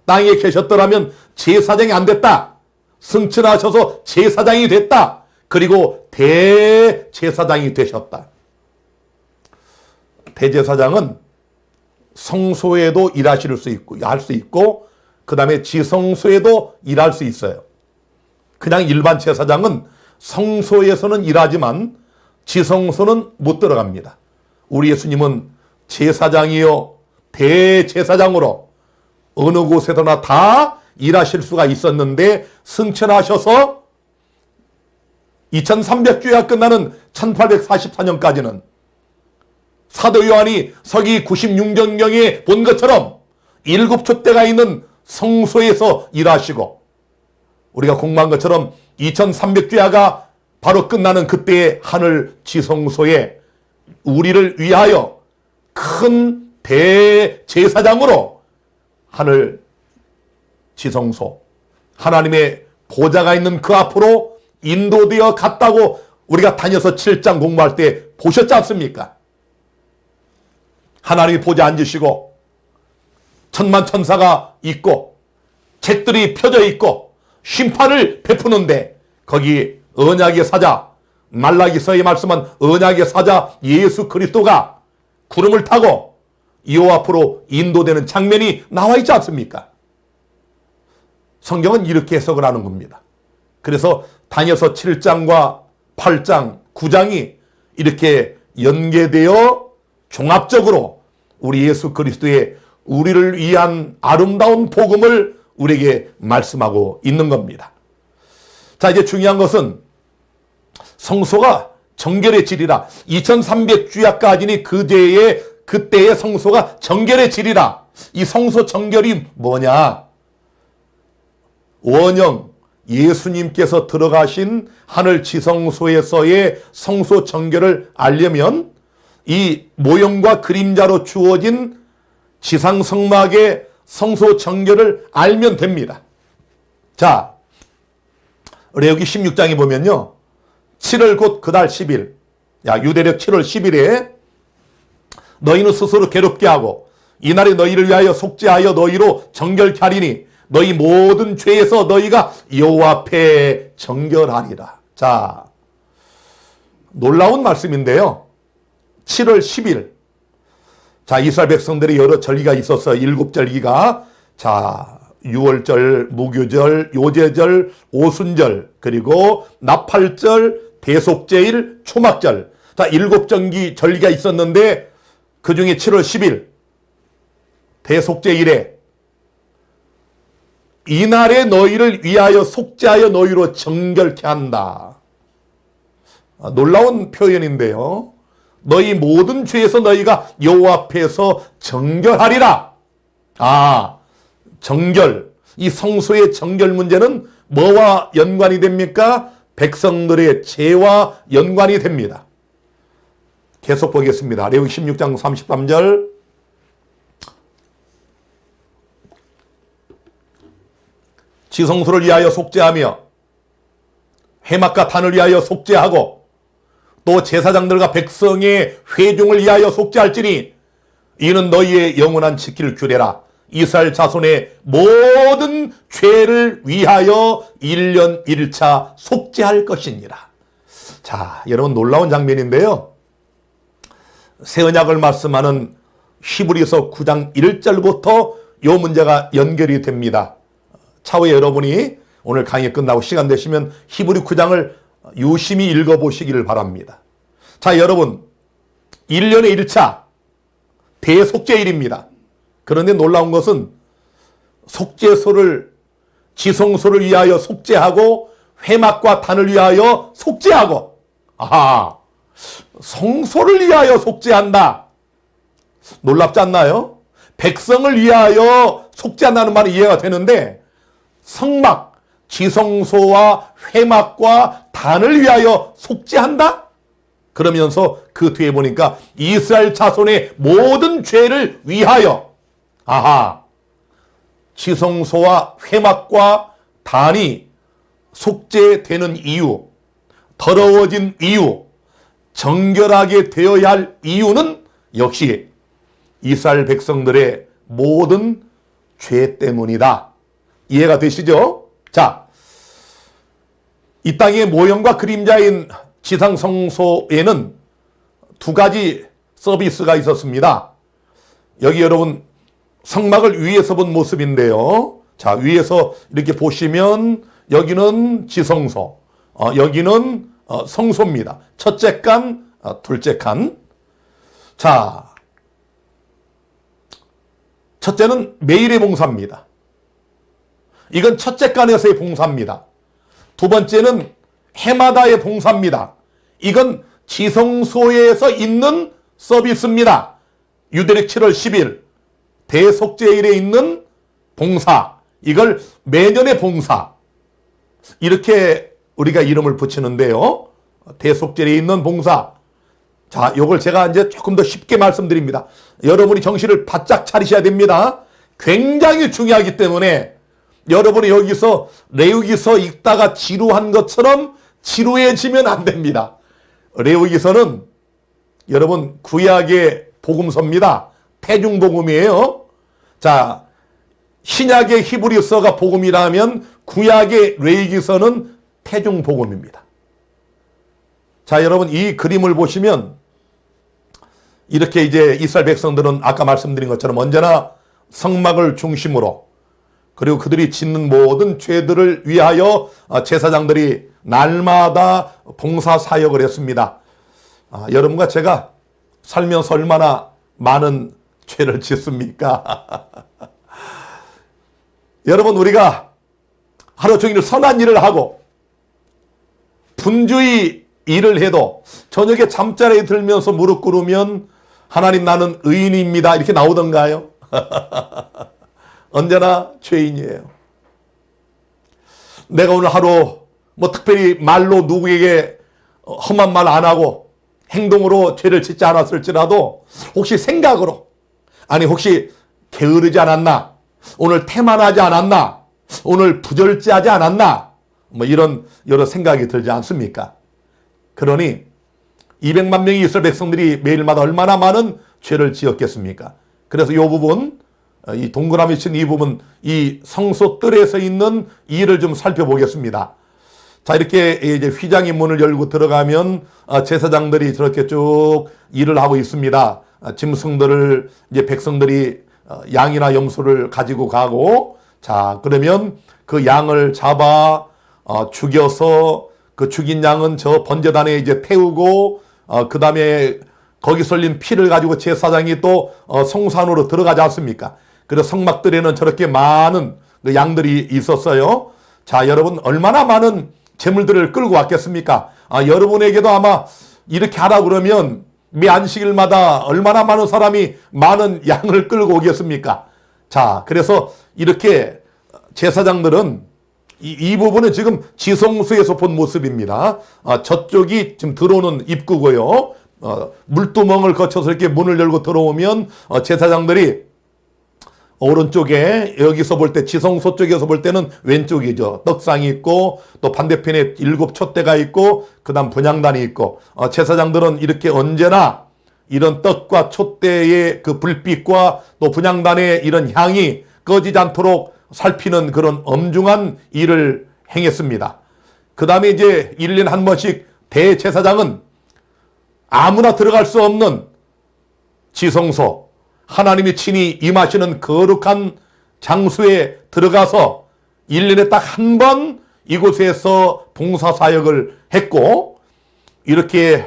땅에 계셨더라면 제사장이 안 됐다. 승천하셔서 제사장이 됐다. 그리고 대제사장이 되셨다. 대제사장은 성소에도 일하실 수 있고, 할 수 있고, 그 다음에 지성소에도 일할 수 있어요. 그냥 일반 제사장은 성소에서는 일하지만 지성소는 못 들어갑니다. 우리 예수님은 제사장이요 대제사장으로 어느 곳에서나 다 일하실 수가 있었는데 승천하셔서 2300주야 끝나는 1844년까지는 사도 요한이 서기 96년경에 본 것처럼 7촛대가 있는 성소에서 일하시고 우리가 공부한 것처럼 2300주야가 바로 끝나는 그때의 하늘 지성소에 우리를 위하여 큰 대제사장으로 하늘 지성소, 하나님의 보좌가 있는 그 앞으로 인도되어 갔다고 우리가 다녀서 7장 공부할 때 보셨지 않습니까? 하나님이 보좌 앉으시고 천만 천사가 있고 책들이 펴져 있고 심판을 베푸는데 거기 언약의 사자, 말라기서에 말씀한 언약의 사자 예수 그리스도가 구름을 타고 이 앞으로 인도되는 장면이 나와 있지 않습니까? 성경은 이렇게 해석을 하는 겁니다. 그래서 다녀서 7장과 8장, 9장이 이렇게 연계되어 종합적으로 우리 예수 그리스도의 우리를 위한 아름다운 복음을 우리에게 말씀하고 있는 겁니다. 자, 이제 중요한 것은 성소가 정결해지리라. 2300주야까지니 그때의 성소가 정결해지리라. 이 성소 정결이 뭐냐? 원형 예수님께서 들어가신 하늘 지성소에서의 성소 정결을 알려면 이 모형과 그림자로 주어진 지상 성막의 성소 정결을 알면 됩니다. 자, 레위기 16장에 보면요. 7월 곧 그달 10일, 유대력 7월 10일에 너희는 스스로 괴롭게 하고 이날에 너희를 위하여 속죄하여 너희로 정결케 하리니 너희 모든 죄에서 너희가 여호와 앞에 정결하리라. 자, 놀라운 말씀인데요. 7월 10일. 자, 이스라엘 백성들이 여러 절기가 있었어요. 7절기가. 자, 유월절, 무교절, 요제절, 오순절, 그리고 나팔절, 대속제일, 초막절. 자, 7절기가 있었는데 그 중에 7월 10일 대속제일에 이날에 너희를 위하여 속죄하여 너희로 정결케 한다. 놀라운 표현인데요. 너희 모든 죄에서 너희가 여호와 앞에서 정결하리라. 정결. 이 성소의 정결 문제는 뭐와 연관이 됩니까? 백성들의 죄와 연관이 됩니다. 계속 보겠습니다. 레위기 16장 33절. 지성소를 위하여 속죄하며 회막과 단을 위하여 속죄하고 또 제사장들과 백성의 회중을 위하여 속죄할지니 이는 너희의 영원한 지킬 규례라. 이스라엘 자손의 모든 죄를 위하여 1년 1차 속죄할 것이니라. 자, 여러분 놀라운 장면인데요. 새 언약을 말씀하는 히브리서 9장 1절부터 이 문제가 연결이 됩니다. 차후에 여러분이 오늘 강의 끝나고 시간 되시면 히브리 9장을 유심히 읽어보시기를 바랍니다. 자, 여러분 1년에 1차 대속죄일입니다. 그런데 놀라운 것은 속죄소를 지성소를 위하여 속죄하고 회막과 단을 위하여 속죄하고 성소를 위하여 속죄한다. 놀랍지 않나요? 백성을 위하여 속죄한다는 말이 이해가 되는데 성막, 지성소와 회막과 단을 위하여 속죄한다? 그러면서 그 뒤에 보니까 이스라엘 자손의 모든 죄를 위하여 지성소와 회막과 단이 속죄되는 이유, 더러워진 이유, 정결하게 되어야 할 이유는 역시 이스라엘 백성들의 모든 죄 때문이다. 이해가 되시죠? 자, 이 땅의 모형과 그림자인 지상성소에는 두 가지 서비스가 있었습니다. 여기 여러분 성막을 위에서 본 모습인데요. 자, 위에서 이렇게 보시면 여기는 지성소, 여기는 성소입니다. 첫째 칸, 둘째 칸. 자, 첫째는 매일의 봉사입니다. 이건 첫째 칸에서의 봉사입니다. 두 번째는 해마다의 봉사입니다. 이건 지성소에서 있는 서비스입니다. 유대력 7월 10일 대속죄일에 있는 봉사, 이걸 매년의 봉사, 이렇게 우리가 이름을 붙이는데요. 대속죄일에 있는 봉사. 자, 요걸 제가 이제 조금 더 쉽게 말씀드립니다. 여러분이 정신을 바짝 차리셔야 됩니다. 굉장히 중요하기 때문에 여러분이 여기서 레위기서 읽다가 지루한 것처럼 지루해지면 안 됩니다. 레위기서는 여러분 구약의 복음서입니다. 태중복음이에요. 자, 신약의 히브리서가 복음이라면 구약의 레위기서는 태중복음입니다. 자, 여러분 이 그림을 보시면 이렇게 이제 이스라엘 백성들은 아까 말씀드린 것처럼 언제나 성막을 중심으로, 그리고 그들이 짓는 모든 죄들을 위하여 제사장들이 날마다 봉사 사역을 했습니다. 여러분과 제가 살면서 얼마나 많은 죄를 짓습니까? 여러분, 우리가 하루 종일 선한 일을 하고 분주히 일을 해도 저녁에 잠자리에 들면서 무릎 꿇으면 하나님 나는 의인입니다 이렇게 나오던가요? 언제나 죄인이에요. 내가 오늘 하루 특별히 말로 누구에게 험한 말 안 하고 행동으로 죄를 짓지 않았을지라도 혹시 생각으로, 아니 혹시 게으르지 않았나, 오늘 태만하지 않았나, 오늘 부절제하지 않았나, 이런 여러 생각이 들지 않습니까? 그러니 200만 명의 이스라엘 백성들이 매일마다 얼마나 많은 죄를 지었겠습니까? 그래서 이 부분, 이 동그라미 친 이 부분, 이 성소 뜰에서 있는 일을 좀 살펴보겠습니다. 자, 이렇게 이제 휘장의 문을 열고 들어가면 제사장들이 저렇게 쭉 일을 하고 있습니다. 짐승들을 이제 백성들이 양이나 염소를 가지고 가고, 자, 그러면 그 양을 잡아 죽여서 그 죽인 양은 저 번제단에 이제 태우고, 그 다음에 거기 쏠린 피를 가지고 제사장이 또 성산으로 들어가지 않습니까? 그래서 성막들에는 저렇게 많은 그 양들이 있었어요. 자, 여러분, 얼마나 많은 재물들을 끌고 왔겠습니까? 여러분에게도 아마 이렇게 하라 그러면 매 안식일마다 얼마나 많은 사람이 많은 양을 끌고 오겠습니까? 자, 그래서 이렇게 제사장들은 이 부분은 지금 지성소에서 본 모습입니다. 저쪽이 지금 들어오는 입구고요. 물두멍을 거쳐서 이렇게 문을 열고 들어오면 제사장들이 오른쪽에, 여기서 볼 때 지성소 쪽에서 볼 때는 왼쪽이죠. 떡상이 있고 또 반대편에 7 촛대가 있고 그 다음 분향단이 있고, 제사장들은 이렇게 언제나 이런 떡과 촛대의 그 불빛과 또 분향단의 이런 향이 꺼지지 않도록 살피는 그런 엄중한 일을 행했습니다. 그 다음에 이제 1년에 한 번씩 대제사장은 아무나 들어갈 수 없는 지성소, 하나님이 친히 임하시는 거룩한 장소에 들어가서 1년에 딱 한 번 이곳에서 봉사사역을 했고, 이렇게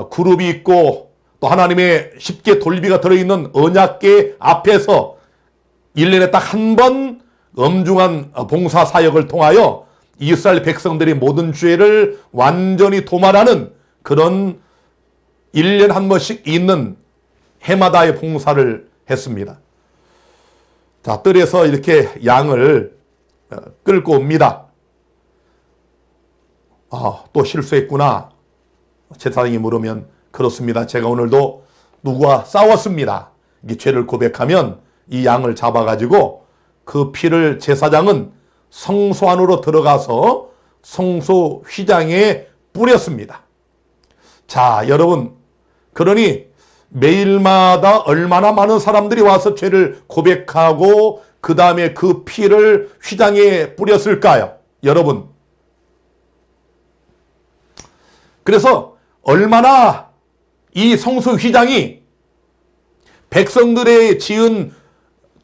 그룹이 있고 또 하나님의 10개 돌비가 들어있는 언약궤 앞에서 1년에 딱 한 번 엄중한 봉사사역을 통하여 이스라엘 백성들이 모든 죄를 완전히 도말하는 그런 1년에 한 번씩 있는 해마다의 봉사를 했습니다. 자, 뜰에서 이렇게 양을 끌고 옵니다. 또 실수했구나. 제사장이 물으면 그렇습니다. 제가 오늘도 누구와 싸웠습니다. 이 죄를 고백하면 이 양을 잡아가지고 그 피를 제사장은 성소 안으로 들어가서 성소 휘장에 뿌렸습니다. 자, 여러분, 그러니 매일마다 얼마나 많은 사람들이 와서 죄를 고백하고 그 다음에 그 피를 휘장에 뿌렸을까요? 여러분. 그래서 얼마나 이 성소 휘장이 백성들의 지은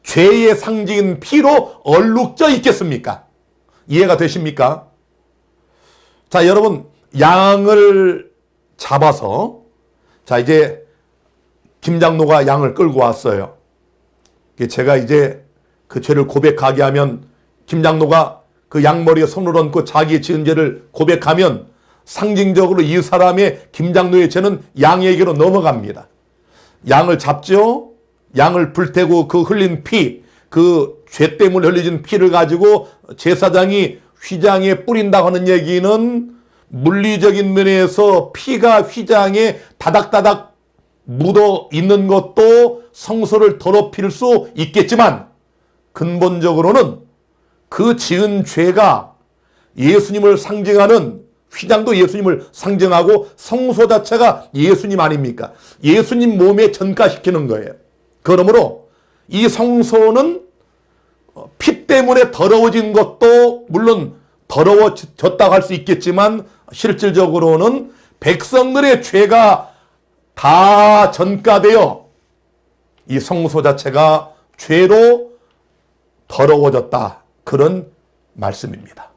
죄의 상징인 피로 얼룩져 있겠습니까? 이해가 되십니까? 자, 여러분, 양을 잡아서, 자, 이제 김장로가 양을 끌고 왔어요. 제가 이제 그 죄를 고백하게 하면 김장로가 그 양머리에 손을 얹고 자기 지은 죄를 고백하면 상징적으로 이 사람의 김장로의 죄는 양에게로 넘어갑니다. 양을 잡죠. 양을 불태고 그 흘린 피, 그 죄 때문에 흘려진 피를 가지고 제사장이 휘장에 뿌린다고 하는 얘기는 물리적인 면에서 피가 휘장에 다닥다닥 묻어 있는 것도 성소를 더럽힐 수 있겠지만 근본적으로는 그 지은 죄가 예수님을 상징하는, 휘장도 예수님을 상징하고 성소 자체가 예수님 아닙니까? 예수님 몸에 전가시키는 거예요. 그러므로 이 성소는 피 때문에 더러워진 것도 물론 더러워졌다고 할 수 있겠지만 실질적으로는 백성들의 죄가 다 전가되어 이 성소 자체가 죄로 더러워졌다. 그런 말씀입니다.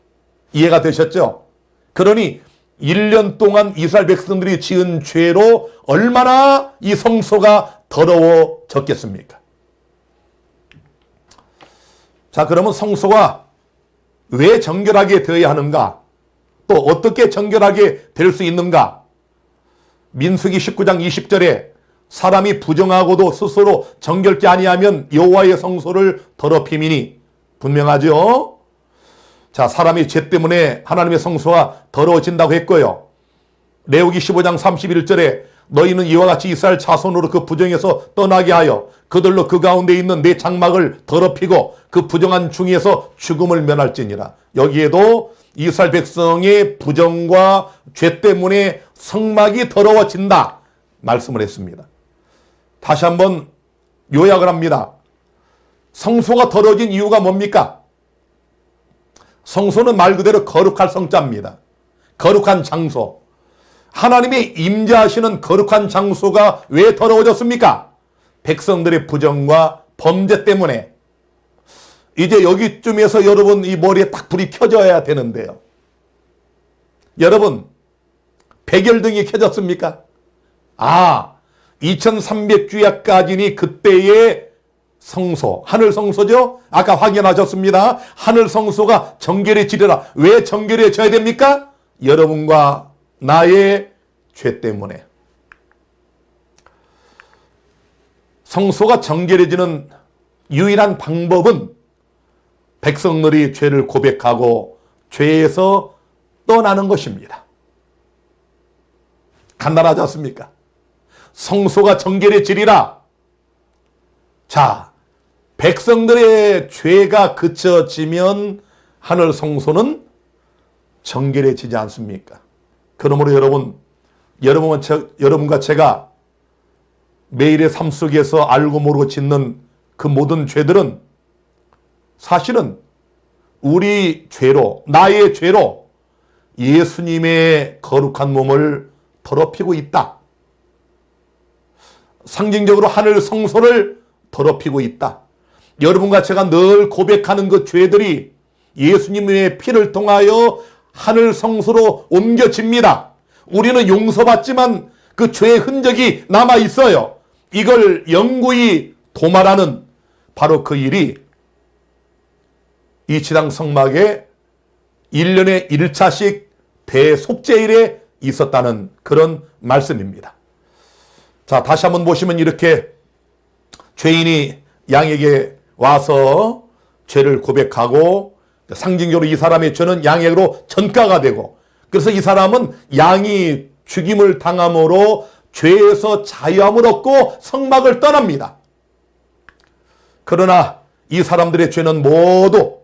이해가 되셨죠? 그러니 1년 동안 이스라엘 백성들이 지은 죄로 얼마나 이 성소가 더러워졌겠습니까? 자, 그러면 성소가 왜 정결하게 되어야 하는가? 또 어떻게 정결하게 될 수 있는가? 민수기 19장 20절에 사람이 부정하고도 스스로 정결케 아니하면 여호와의 성소를 더럽힘이니 분명하죠? 자, 사람이 죄 때문에 하나님의 성소가 더러워진다고 했고요. 레위기 15장 31절에 너희는 이와 같이 이스라엘 자손으로 그 부정에서 떠나게 하여 그들로 그 가운데 있는 내 장막을 더럽히고 그 부정한 중에서 죽음을 면할지니라. 여기에도 이스라엘 백성의 부정과 죄 때문에 성막이 더러워진다 말씀을 했습니다. 다시 한번 요약을 합니다. 성소가 더러워진 이유가 뭡니까? 성소는 말 그대로 거룩할 성자입니다. 거룩한 장소. 하나님이 임재하시는 거룩한 장소가 왜 더러워졌습니까? 백성들의 부정과 범죄 때문에. 이제 여기쯤에서 여러분 이 머리에 딱 불이 켜져야 되는데요. 여러분, 백열등이 켜졌습니까? 2300주야까지니 그때의 성소, 하늘 성소죠? 아까 확인하셨습니다. 하늘 성소가 정결해지리라. 왜 정결해져야 됩니까? 여러분과 나의 죄 때문에. 성소가 정결해지는 유일한 방법은 백성들이 죄를 고백하고 죄에서 떠나는 것입니다. 간단하지 않습니까? 성소가 정결해지리라. 자, 백성들의 죄가 그쳐지면 하늘 성소는 정결해지지 않습니까? 그러므로 여러분과 제가 매일의 삶 속에서 알고 모르고 짓는 그 모든 죄들은 사실은 우리 죄로, 나의 죄로 예수님의 거룩한 몸을 더럽히고 있다. 상징적으로 하늘 성소를 더럽히고 있다. 여러분과 제가 늘 고백하는 그 죄들이 예수님의 피를 통하여 하늘 성소로 옮겨집니다. 우리는 용서받지만 그 죄의 흔적이 남아 있어요. 이걸 영구히 도말하는 바로 그 일이 이 지상 성막에 1년에 1차씩 대속죄일에 있었다는 그런 말씀입니다. 자, 다시 한번 보시면 이렇게 죄인이 양에게 와서 죄를 고백하고 상징적으로 이 사람의 죄는 양에게로 전가가 되고, 그래서 이 사람은 양이 죽임을 당함으로 죄에서 자유함을 얻고 성막을 떠납니다. 그러나 이 사람들의 죄는 모두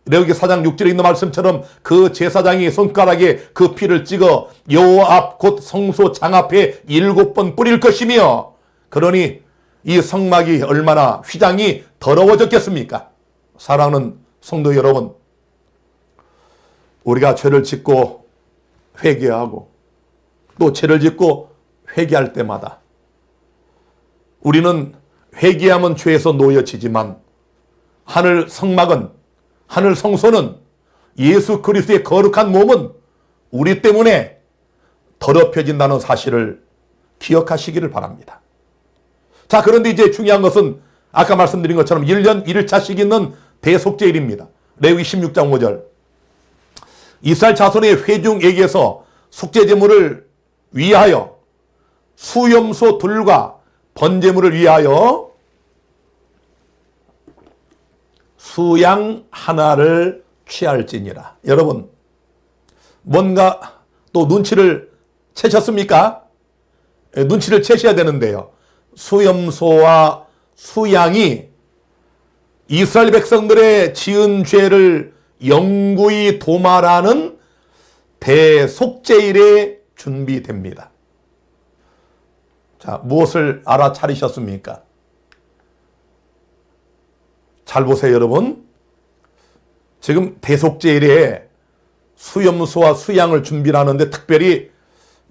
레위기 4장 6절에 있는 말씀처럼 그 제사장이 손가락에 그 피를 찍어 여호와 앞 곧 성소 장 앞에 7번 뿌릴 것이며, 그러니 이 성막이 얼마나 휘장이 더러워졌겠습니까? 사랑하는 성도 여러분, 우리가 죄를 짓고 회개하고 또 죄를 짓고 회개할 때마다 우리는 회개하면 죄에서 놓여지지만 하늘 성막은, 하늘 성소는, 예수 그리스도의 거룩한 몸은 우리 때문에 더럽혀진다는 사실을 기억하시기를 바랍니다. 자, 그런데 이제 중요한 것은 아까 말씀드린 것처럼 1년 1차씩 있는 대속죄일입니다. 레위기 16장 5절. 이스라엘 자손의 회중에게서 속죄제물을 위하여 수염소 둘과 번제물을 위하여 수양 하나를 취할지니라. 여러분, 뭔가 또 눈치를 채셨습니까? 눈치를 채셔야 되는데요. 수염소와 수양이 이스라엘 백성들의 지은 죄를 영구히 도말하는 대속죄일에 준비됩니다. 자, 무엇을 알아차리셨습니까? 잘 보세요, 여러분. 지금 대속죄일에 수염소와 수양을 준비를 하는데 특별히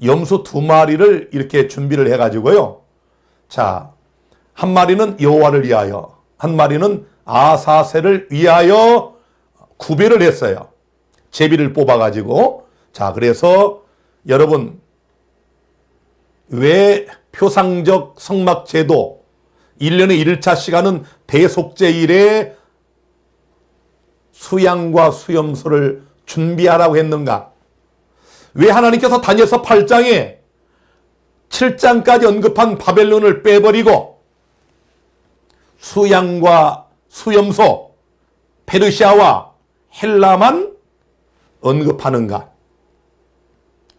염소 2마리를 이렇게 준비를 해가지고요. 자, 한 마리는 여호와를 위하여, 한 마리는 아사셀을 위하여 구별을 했어요. 제비를 뽑아가지고. 자, 그래서 여러분, 왜 표상적 성막제도 1년의 1차 시간은 대속제일에 수양과 수염소를 준비하라고 했는가? 왜 하나님께서 다니엘서 8장에 7장까지 언급한 바벨론을 빼버리고 수양과 수염소, 페르시아와 헬라만 언급하는가?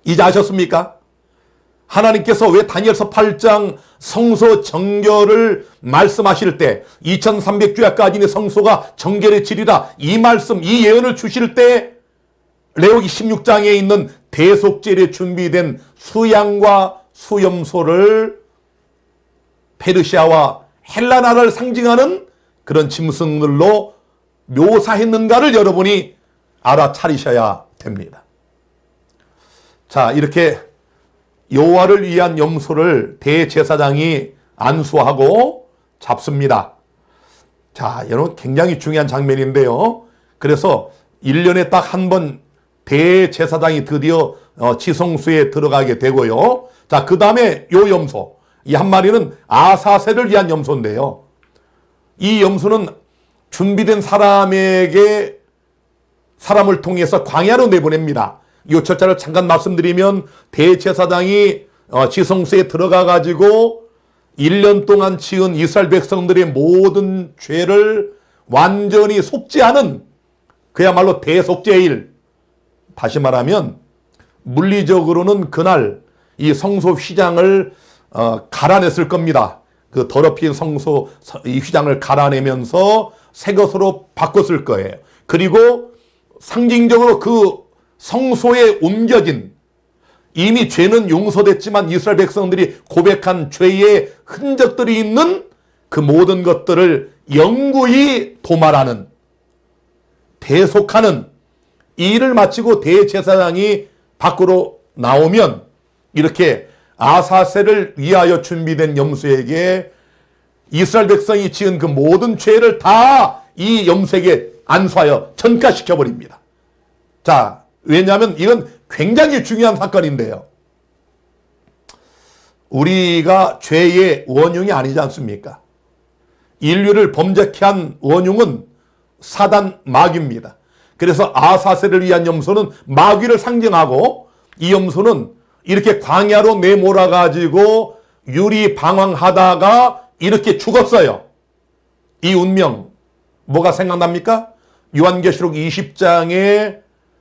이제 아셨습니까? 하나님께서 왜 다니엘서 8장 성소 정결을 말씀하실 때 2300주야까지는 성소가 정결해지리라, 이 말씀, 이 예언을 주실 때 레위기 16장에 있는 대속제일에 준비된 수양과 수염소를 페르시아와 헬라 나라를 상징하는 그런 짐승들로 묘사했는가를 여러분이 알아차리셔야 됩니다. 자, 이렇게 여호와를 위한 염소를 대제사장이 안수하고 잡습니다. 자, 여러분, 굉장히 중요한 장면인데요. 그래서 1년에 딱 한 번 대제사장이 드디어 지성소에 들어가게 되고요. 자, 그 다음에 요 염소, 이 한 마리는 아사셀을 위한 염소인데요. 이 염소는 준비된 사람을 통해서 광야로 내보냅니다. 이 절차를 잠깐 말씀드리면, 대제사장이 지성소에 들어가 가지고 1년 동안 지은 이스라엘 백성들의 모든 죄를 완전히 속죄하는, 그야말로 대속죄일. 다시 말하면 물리적으로는 그날 이 성소 휘장을 갈아냈을 겁니다. 그 더럽힌 성소 이 휘장을 갈아내면서 새 것으로 바꿨을 거예요. 그리고 상징적으로 그 성소에 옮겨진, 이미 죄는 용서됐지만 이스라엘 백성들이 고백한 죄의 흔적들이 있는 그 모든 것들을 영구히 도말하는, 대속하는 이 일을 마치고 대제사장이 밖으로 나오면, 이렇게 아사셀을 위하여 준비된 염소에게 이스라엘 백성이 지은 그 모든 죄를 다 이 염소에게 안수하여 전가시켜버립니다. 자, 왜냐하면 이건 굉장히 중요한 사건인데요. 우리가 죄의 원흉이 아니지 않습니까? 인류를 범죄케 한 원흉은 사단 마귀입니다. 그래서 아사셀을 위한 염소는 마귀를 상징하고, 이 염소는 이렇게 광야로 내몰아 가지고 유리방황하다가 이렇게 죽었어요. 이 운명 뭐가 생각납니까? 요한계시록 20장에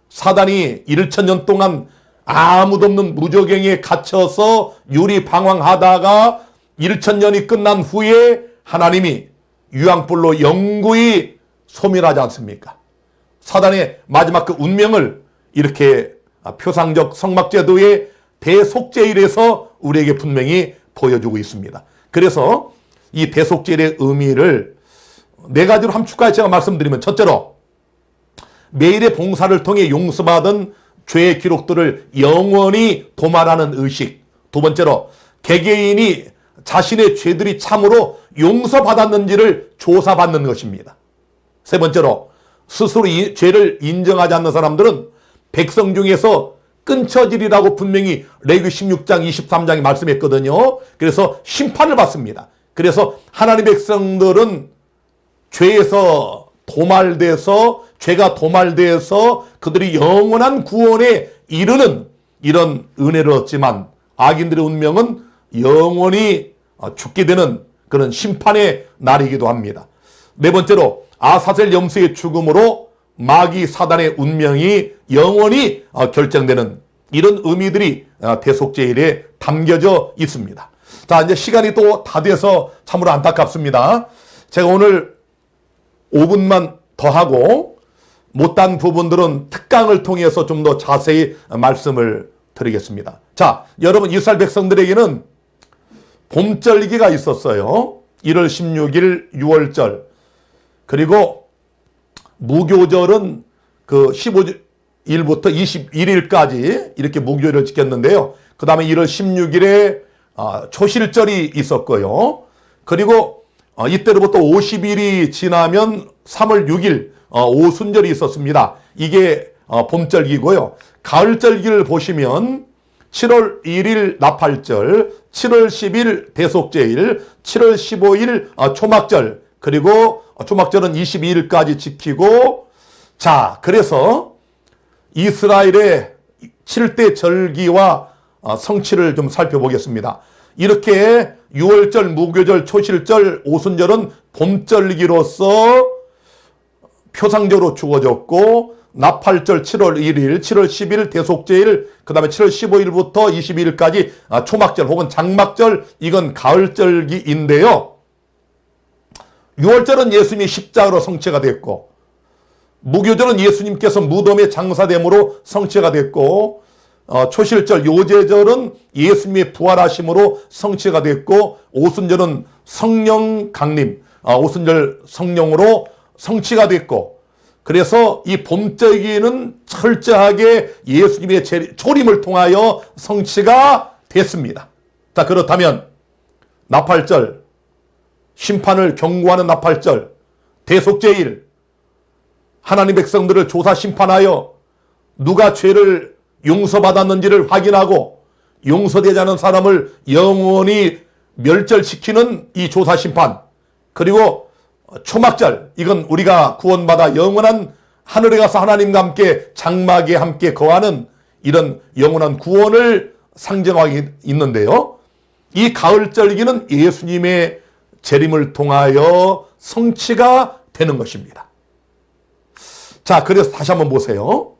사단이 1000년 동안 아무도 없는 무저갱에 갇혀서 유리방황하다가 1000년이 끝난 후에 하나님이 유황불로 영구히 소멸하지 않습니까? 사단의 마지막 그 운명을 이렇게 표상적 성막제도의 대속제일에서 우리에게 분명히 보여주고 있습니다. 그래서 이 대속제일의 의미를 네 가지로 함축하여 제가 말씀드리면, 첫째로 매일의 봉사를 통해 용서받은 죄의 기록들을 영원히 도말하는 의식. 두 번째로 개개인이 자신의 죄들이 참으로 용서받았는지를 조사받는 것입니다. 세 번째로 스스로 이 죄를 인정하지 않는 사람들은 백성 중에서 끊쳐지리라고 분명히 레위기 16장 23장이 말씀했거든요. 그래서 심판을 받습니다. 그래서 하나님의 백성들은 죄에서 도말돼서, 죄가 도말돼서 그들이 영원한 구원에 이르는 이런 은혜를 얻지만, 악인들의 운명은 영원히 죽게 되는 그런 심판의 날이기도 합니다. 네 번째로 아사셀 염소의 죽음으로 마귀 사단의 운명이 영원히 결정되는 이런 의미들이 대속제일에 담겨져 있습니다. 자, 이제 시간이 또 다 돼서 참으로 안타깝습니다. 제가 오늘 5분만 더 하고 못한 부분들은 특강을 통해서 좀 더 자세히 말씀을 드리겠습니다. 자, 여러분, 이스라엘 백성들에게는 봄절기가 있었어요. 1월 16일 6월절. 그리고 무교절은 그 15일부터 21일까지 이렇게 무교절을 지켰는데요. 그 다음에 1월 16일에 초실절이 있었고요. 그리고 이때로부터 50일이 지나면 3월 6일 오순절이 있었습니다. 이게 봄절기고요. 가을절기를 보시면 7월 1일 나팔절, 7월 10일 대속제일, 7월 15일 초막절, 그리고 초막절은 22일까지 지키고, 자, 그래서 이스라엘의 7대 절기와 성취를 좀 살펴보겠습니다. 이렇게 유월절, 무교절, 초실절, 오순절은 봄절기로서 표상적으로 주어졌고, 나팔절 7월 1일, 7월 10일 대속제일, 그 다음에 7월 15일부터 22일까지 초막절 혹은 장막절, 이건 가을절기인데요. 유월절은 예수님이 십자가로 성취가 됐고, 무교절은 예수님께서 무덤에 장사됨으로 성취가 됐고, 초실절, 요제절은 예수님의 부활하심으로 성취가 됐고, 오순절은 성령 강림, 오순절 성령으로 성취가 됐고, 그래서 이 봄절기는 철저하게 예수님의 초림을 통하여 성취가 됐습니다. 자, 그렇다면 나팔절, 심판을 경고하는 나팔절, 대속제일, 하나님 백성들을 조사 심판하여 누가 죄를 용서받았는지를 확인하고 용서되지 않은 사람을 영원히 멸절시키는 이 조사 심판, 그리고 초막절, 이건 우리가 구원받아 영원한 하늘에 가서 하나님과 함께 장막에 함께 거하는 이런 영원한 구원을 상징하고 있는데요. 이 가을절기는 예수님의 재림을 통하여 성취가 되는 것입니다. 자, 그래서 다시 한번 보세요.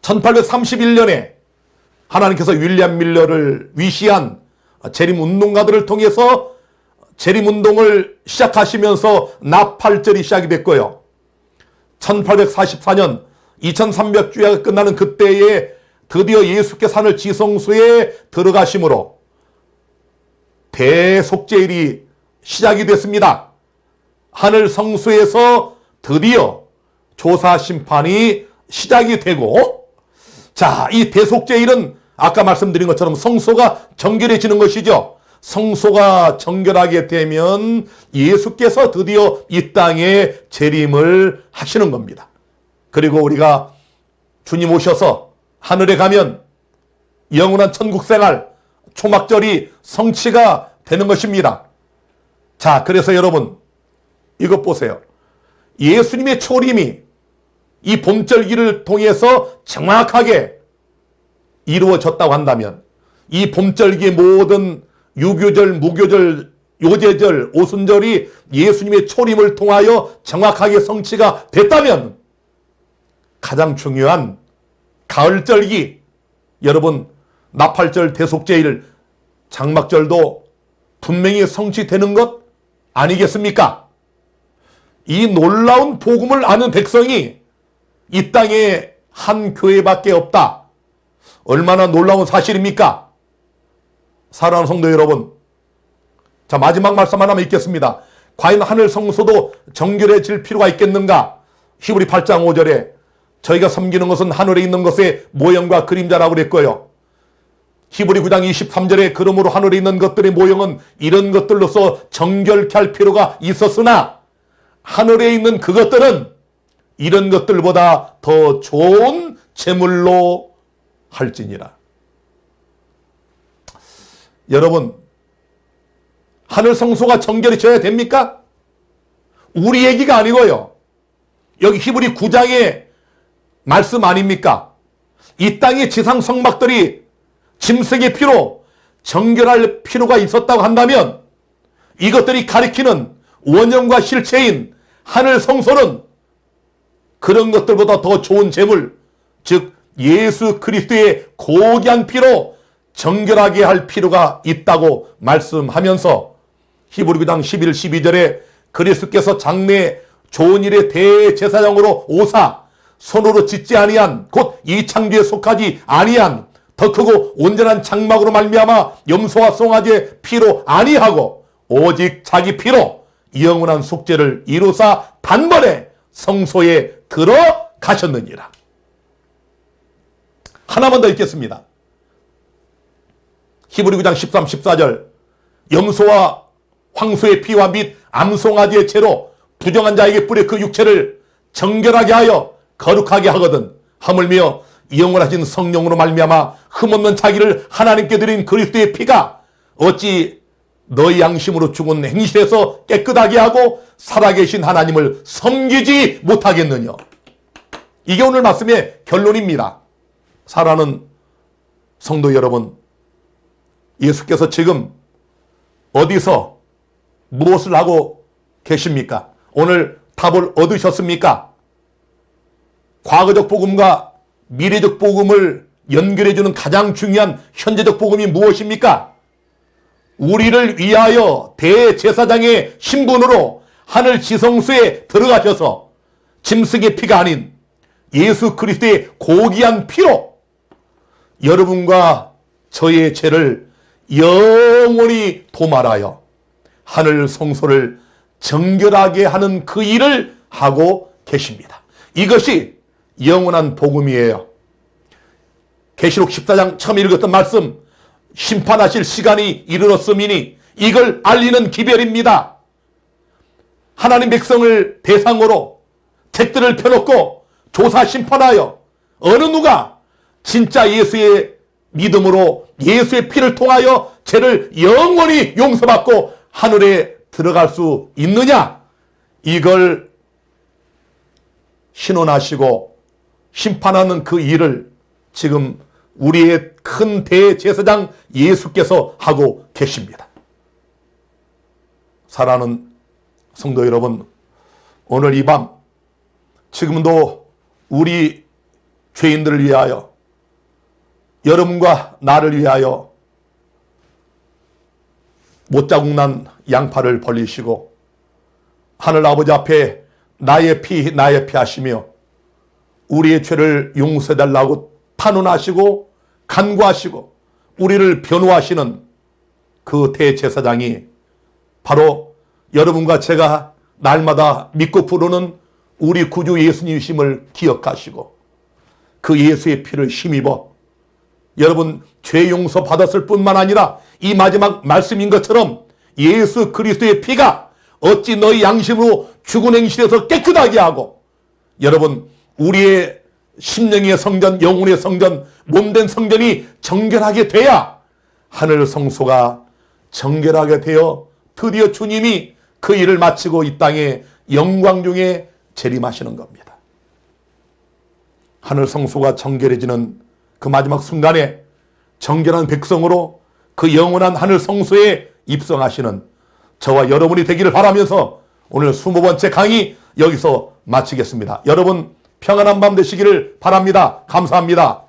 1831년에 하나님께서 윌리엄 밀러를 위시한 재림운동가들을 통해서 재림운동을 시작하시면서 나팔절이 시작이 됐고요. 1844년 2300주야가 끝나는 그때에 드디어 예수께서 하늘 지성소에 들어가심으로 대속제일이 시작이 됐습니다. 하늘 성소에서 드디어 조사 심판이 시작이 되고, 자, 이 대속제일은 아까 말씀드린 것처럼 성소가 정결해지는 것이죠. 성소가 정결하게 되면 예수께서 드디어 이 땅에 재림을 하시는 겁니다. 그리고 우리가 주님 오셔서 하늘에 가면 영원한 천국생활, 초막절이 성취가 되는 것입니다. 자, 그래서 여러분 이것 보세요. 예수님의 초림이 이 봄절기를 통해서 정확하게 이루어졌다고 한다면 이 봄절기의 모든 유교절, 무교절, 요제절, 오순절이 예수님의 초림을 통하여 정확하게 성취가 됐다면 가장 중요한 가을절기, 여러분 나팔절, 대속제일, 장막절도 분명히 성취되는 것 아니겠습니까? 이 놀라운 복음을 아는 백성이 이 땅에 한 교회밖에 없다. 얼마나 놀라운 사실입니까? 사랑하는 성도 여러분, 자, 마지막 말씀 하나만 읽겠습니다. 과연 하늘 성소도 정결해질 필요가 있겠는가? 히브리 8장 5절에 저희가 섬기는 것은 하늘에 있는 것의 모형과 그림자라고 그랬고요. 히브리 9장 23절에 그러므로 하늘에 있는 것들의 모형은 이런 것들로서 정결케 할 필요가 있었으나 하늘에 있는 그것들은 이런 것들보다 더 좋은 제물로 할지니라. 여러분, 하늘 성소가 정결해져야 됩니까? 우리 얘기가 아니고요. 여기 히브리 9장의 말씀 아닙니까? 이 땅의 지상 성막들이 짐승의 피로 정결할 필요가 있었다고 한다면 이것들이 가리키는 원형과 실체인 하늘 성소는 그런 것들보다 더 좋은 제물, 즉 예수 그리스도의 고귀한 피로 정결하게 할 필요가 있다고 말씀하면서 히브리 9장 11, 12절에 그리스도께서 장래 좋은 일의 대제사장으로 오사 손으로 짓지 아니한 곧 이 창조에 속하지 아니한 더 크고 온전한 장막으로 말미암아 염소와 송아지의 피로 아니하고 오직 자기 피로 영원한 속죄를 이루사 단번에 성소에 들어가셨느니라. 하나만 더 읽겠습니다. 히브리 9장 13, 14절 염소와 황소의 피와 및 암송아지의 채로 부정한 자에게 뿌려 그 육체를 정결하게 하여 거룩하게 하거든 하물며 영원하신 성령으로 말미암아 흠없는 자기를 하나님께 드린 그리스도의 피가 어찌 너희 양심으로 죽은 행실에서 깨끗하게 하고 살아계신 하나님을 섬기지 못하겠느냐. 이게 오늘 말씀의 결론입니다. 사랑하는 성도 여러분, 예수께서 지금 어디서 무엇을 하고 계십니까? 오늘 답을 얻으셨습니까? 과거적 복음과 미래적 복음을 연결해주는 가장 중요한 현재적 복음이 무엇입니까? 우리를 위하여 대제사장의 신분으로 하늘 지성소에 들어가셔서 짐승의 피가 아닌 예수 그리스도의 고귀한 피로 여러분과 저의 죄를 영원히 도말하여 하늘 성소를 정결하게 하는 그 일을 하고 계십니다. 이것이 영원한 복음이에요. 계시록 14장 처음 읽었던 말씀, 심판하실 시간이 이르렀음이니 이걸 알리는 기별입니다. 하나님 백성을 대상으로 책들을 펴놓고 조사 심판하여 어느 누가 진짜 예수의 믿음으로 예수의 피를 통하여 죄를 영원히 용서받고 하늘에 들어갈 수 있느냐, 이걸 신원하시고 심판하는 그 일을 지금 우리의 큰 대제사장 예수께서 하고 계십니다. 사랑하는 성도 여러분, 오늘 이 밤 지금도 우리 죄인들을 위하여, 여러분과 나를 위하여 못자국난 양팔을 벌리시고 하늘 아버지 앞에 나의 피 하시며 우리의 죄를 용서해달라고 탄원하시고 간구하시고 우리를 변호하시는 그 대제사장이 바로 여러분과 제가 날마다 믿고 부르는 우리 구주 예수님이심을 기억하시고 그 예수의 피를 힘입어 여러분 죄 용서 받았을 뿐만 아니라 이 마지막 말씀인 것처럼 예수 그리스도의 피가 어찌 너희 양심으로 죽은 행실에서 깨끗하게 하고 여러분 우리의 심령의 성전, 영혼의 성전, 몸된 성전이 정결하게 돼야 하늘 성소가 정결하게 되어 드디어 주님이 그 일을 마치고 이 땅에 영광 중에 재림하시는 겁니다. 하늘 성소가 정결해지는 그 마지막 순간에 정결한 백성으로 그 영원한 하늘 성소에 입성하시는 저와 여러분이 되기를 바라면서 오늘 20번째 강의 여기서 마치겠습니다. 여러분 평안한 밤 되시기를 바랍니다. 감사합니다.